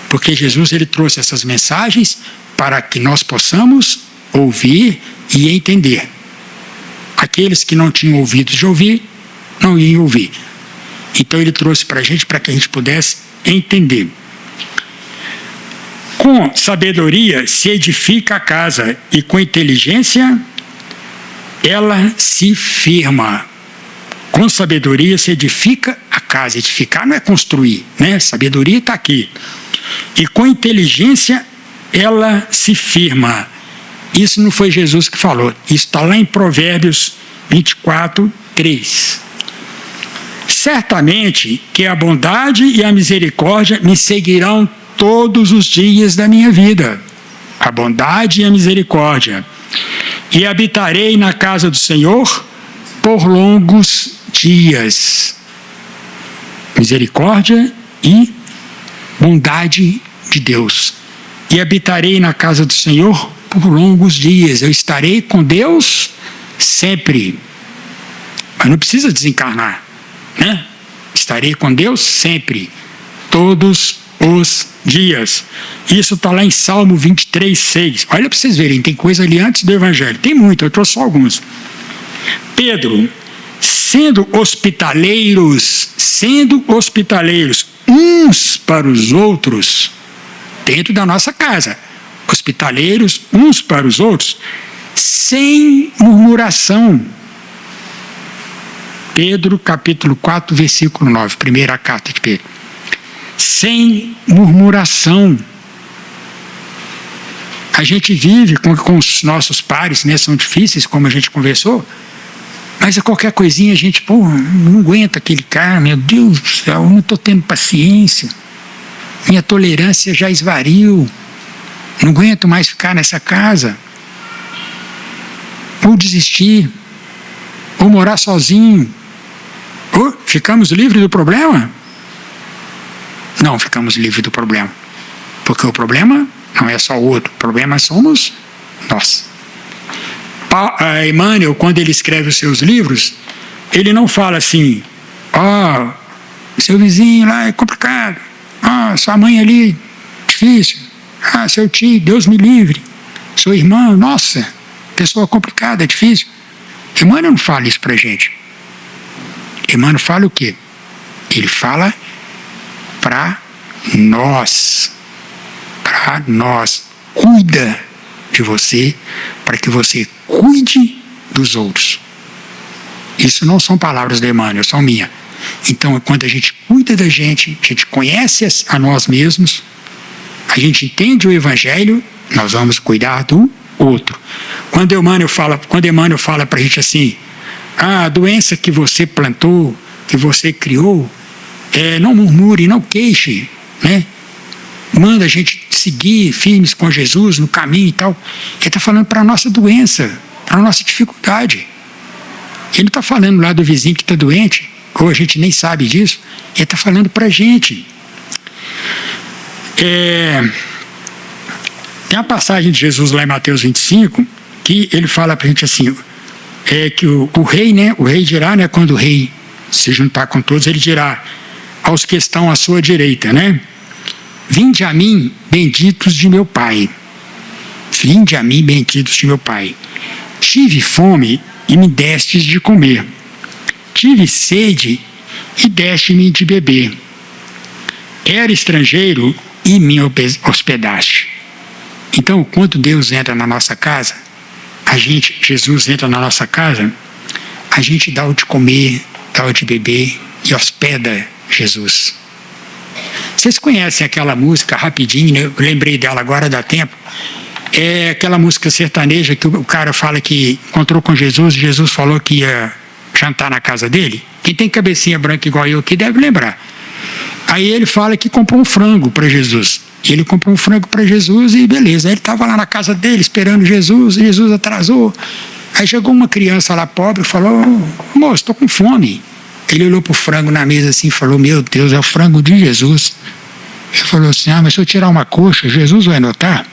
Porque Jesus ele trouxe essas mensagens para que nós possamos ouvir e entender. Aqueles que não tinham ouvidos de ouvir, não iam ouvir. Então ele trouxe para a gente para que a gente pudesse entender. Com sabedoria se edifica a casa e com inteligência ela se firma. Com sabedoria se edifica a casa. Edificar não é construir, né? Sabedoria está aqui. E com inteligência ela se firma. Isso não foi Jesus que falou. Isso está lá em Provérbios 24, 3. Certamente que a bondade e a misericórdia me seguirão todos os dias da minha vida. A bondade e a misericórdia. E habitarei na casa do Senhor por longos dias. Misericórdia e bondade de Deus. E habitarei na casa do Senhor por longos dias. Eu estarei com Deus sempre. Mas não precisa desencarnar, né? Estarei com Deus sempre, todos os dias. Isso está lá em Salmo 23, 6. Olha para vocês verem, tem coisa ali antes do Evangelho. Tem muito, eu trouxe só alguns. Pedro, sendo hospitaleiros uns para os outros, dentro da nossa casa, hospitaleiros uns para os outros, sem murmuração. Pedro, capítulo 4, versículo 9, primeira carta de Pedro. Sem murmuração. A gente vive com os nossos pares, né? São difíceis, como a gente conversou, mas a qualquer coisinha a gente, não aguenta aquele cara, meu Deus do céu, eu não estou tendo paciência, minha tolerância já esvariu, não aguento mais ficar nessa casa, ou desistir, ou morar sozinho. Ou ficamos livres do problema? Não ficamos livres do problema, porque o problema não é só o outro, o problema somos nós. Emmanuel, quando ele escreve os seus livros, ele não fala assim, seu vizinho lá é complicado, sua mãe ali, difícil, seu tio, Deus me livre, sua irmã, nossa, pessoa complicada, difícil. Emmanuel não fala isso pra gente. Emmanuel fala o quê? Ele fala para nós. Para nós. Cuida de você, para que você cuide dos outros. Isso não são palavras de Emmanuel, são minhas. Então, quando a gente cuida da gente, a gente conhece a nós mesmos, a gente entende o Evangelho, nós vamos cuidar do outro. Quando Emmanuel fala para a gente assim, a doença que você plantou, que você criou, não murmure, não queixe, né? Manda a gente seguir firmes com Jesus no caminho e tal. Ele está falando para a nossa doença, para a nossa dificuldade. Ele não está falando lá do vizinho que está doente, ou a gente nem sabe disso. Ele está falando para a gente. Tem a passagem de Jesus lá em Mateus 25, que ele fala para a gente assim, que o rei, né, o rei dirá, né, quando o rei se juntar com todos, ele dirá aos que estão à sua direita, né? Vinde a mim, benditos de meu Pai. Vinde a mim, benditos de meu Pai. Tive fome e me destes de comer. Tive sede e deste-me de beber. Era estrangeiro e me hospedaste. Então, quando Deus entra na nossa casa, Jesus entra na nossa casa, a gente dá o de comer, dá o de beber e hospeda Jesus. Vocês conhecem aquela música rapidinho, né? Eu lembrei dela agora, dá tempo. É aquela música sertaneja que o cara fala que encontrou com Jesus e Jesus falou que ia jantar na casa dele. Quem tem cabecinha branca igual eu aqui deve lembrar. Aí ele fala que comprou um frango para Jesus. Ele comprou um frango para Jesus e beleza. Ele estava lá na casa dele esperando Jesus, e Jesus atrasou. Aí chegou uma criança lá pobre e falou, moço, estou com fome. Ele olhou para o frango na mesa assim e falou, meu Deus, é o frango de Jesus. Ele falou assim, mas se eu tirar uma coxa, Jesus vai notar?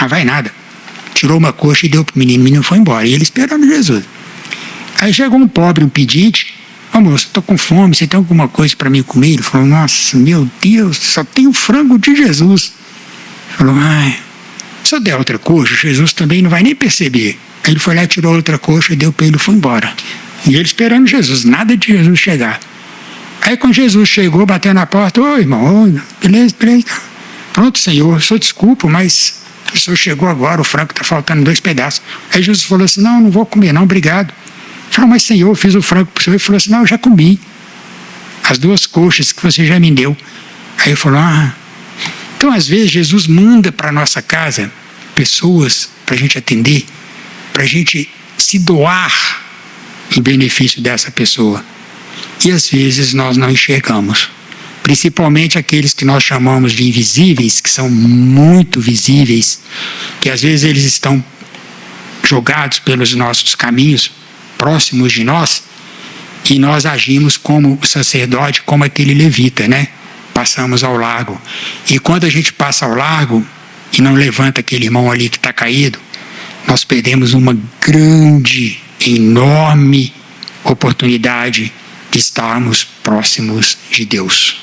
Vai nada. Tirou uma coxa e deu para o menino foi embora. E ele esperando Jesus. Aí chegou um pobre, um pedinte, moço, estou com fome, você tem alguma coisa para mim comer? Ele falou, nossa, meu Deus, só tem o frango de Jesus. Ele falou, se eu der outra coxa, Jesus também não vai nem perceber. Aí ele foi lá, tirou outra coxa, deu para ele e foi embora. E ele esperando Jesus, nada de Jesus chegar. Aí quando Jesus chegou, bateu na porta, oi irmão, beleza. Pronto, Senhor, só desculpa, mas o Senhor chegou agora, o frango está faltando 2 pedaços. Aí Jesus falou assim, não vou comer não, obrigado. Ele falou, mas Senhor, eu fiz o frango para o Senhor. Ele falou assim, não, eu já comi as 2 coxas que você já me deu. Aí ele falou, então às vezes Jesus manda para a nossa casa pessoas para a gente atender, para a gente se doar em benefício dessa pessoa. E às vezes nós não enxergamos. Principalmente aqueles que nós chamamos de invisíveis, que são muito visíveis, que às vezes eles estão jogados pelos nossos caminhos, próximos de nós, e nós agimos como o sacerdote, como aquele levita, né? Passamos ao largo. E quando a gente passa ao largo e não levanta aquele irmão ali que está caído, nós perdemos uma grande, enorme oportunidade de estarmos próximos de Deus.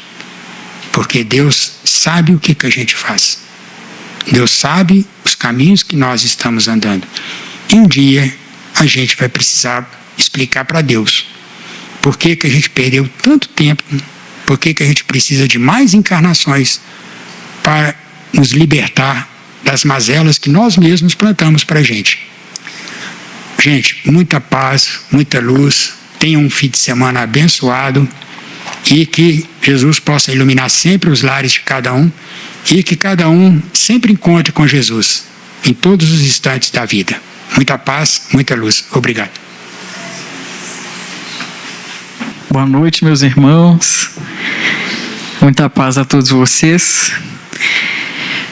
Porque Deus sabe o que a gente faz. Deus sabe os caminhos que nós estamos andando. E um dia a gente vai precisar explicar para Deus por que a gente perdeu tanto tempo, por que a gente precisa de mais encarnações para nos libertar das mazelas que nós mesmos plantamos para a gente. Gente, muita paz, muita luz, tenham um fim de semana abençoado e que Jesus possa iluminar sempre os lares de cada um e que cada um sempre encontre com Jesus em todos os instantes da vida. Muita paz, muita luz. Obrigado. Boa noite, meus irmãos. Muita paz a todos vocês.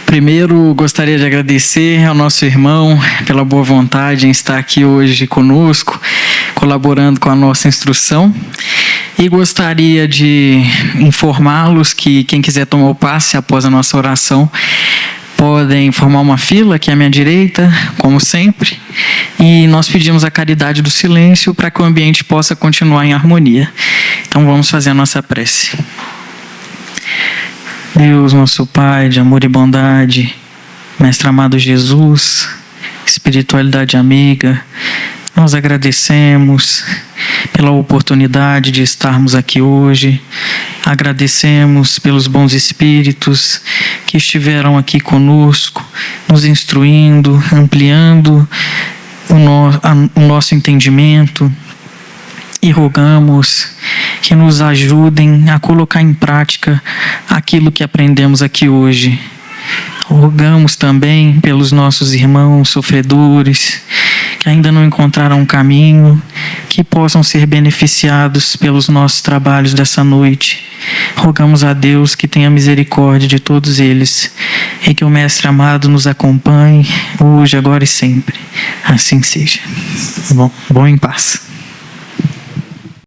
Primeiro, gostaria de agradecer ao nosso irmão pela boa vontade em estar aqui hoje conosco, colaborando com a nossa instrução. E gostaria de informá-los que quem quiser tomar o passe após a nossa oração, podem formar uma fila aqui à minha direita, como sempre. E nós pedimos a caridade do silêncio para que o ambiente possa continuar em harmonia. Então vamos fazer a nossa prece. Deus, nosso Pai de amor e bondade, Mestre amado Jesus, espiritualidade amiga, nós agradecemos pela oportunidade de estarmos aqui hoje, agradecemos pelos bons espíritos que estiveram aqui conosco, nos instruindo, ampliando o nosso entendimento, e rogamos que nos ajudem a colocar em prática aquilo que aprendemos aqui hoje. Rogamos também pelos nossos irmãos sofredores que ainda não encontraram um caminho, que possam ser beneficiados pelos nossos trabalhos dessa noite. Rogamos a Deus que tenha misericórdia de todos eles e que o Mestre amado nos acompanhe hoje, agora e sempre. Assim seja. Bom em paz.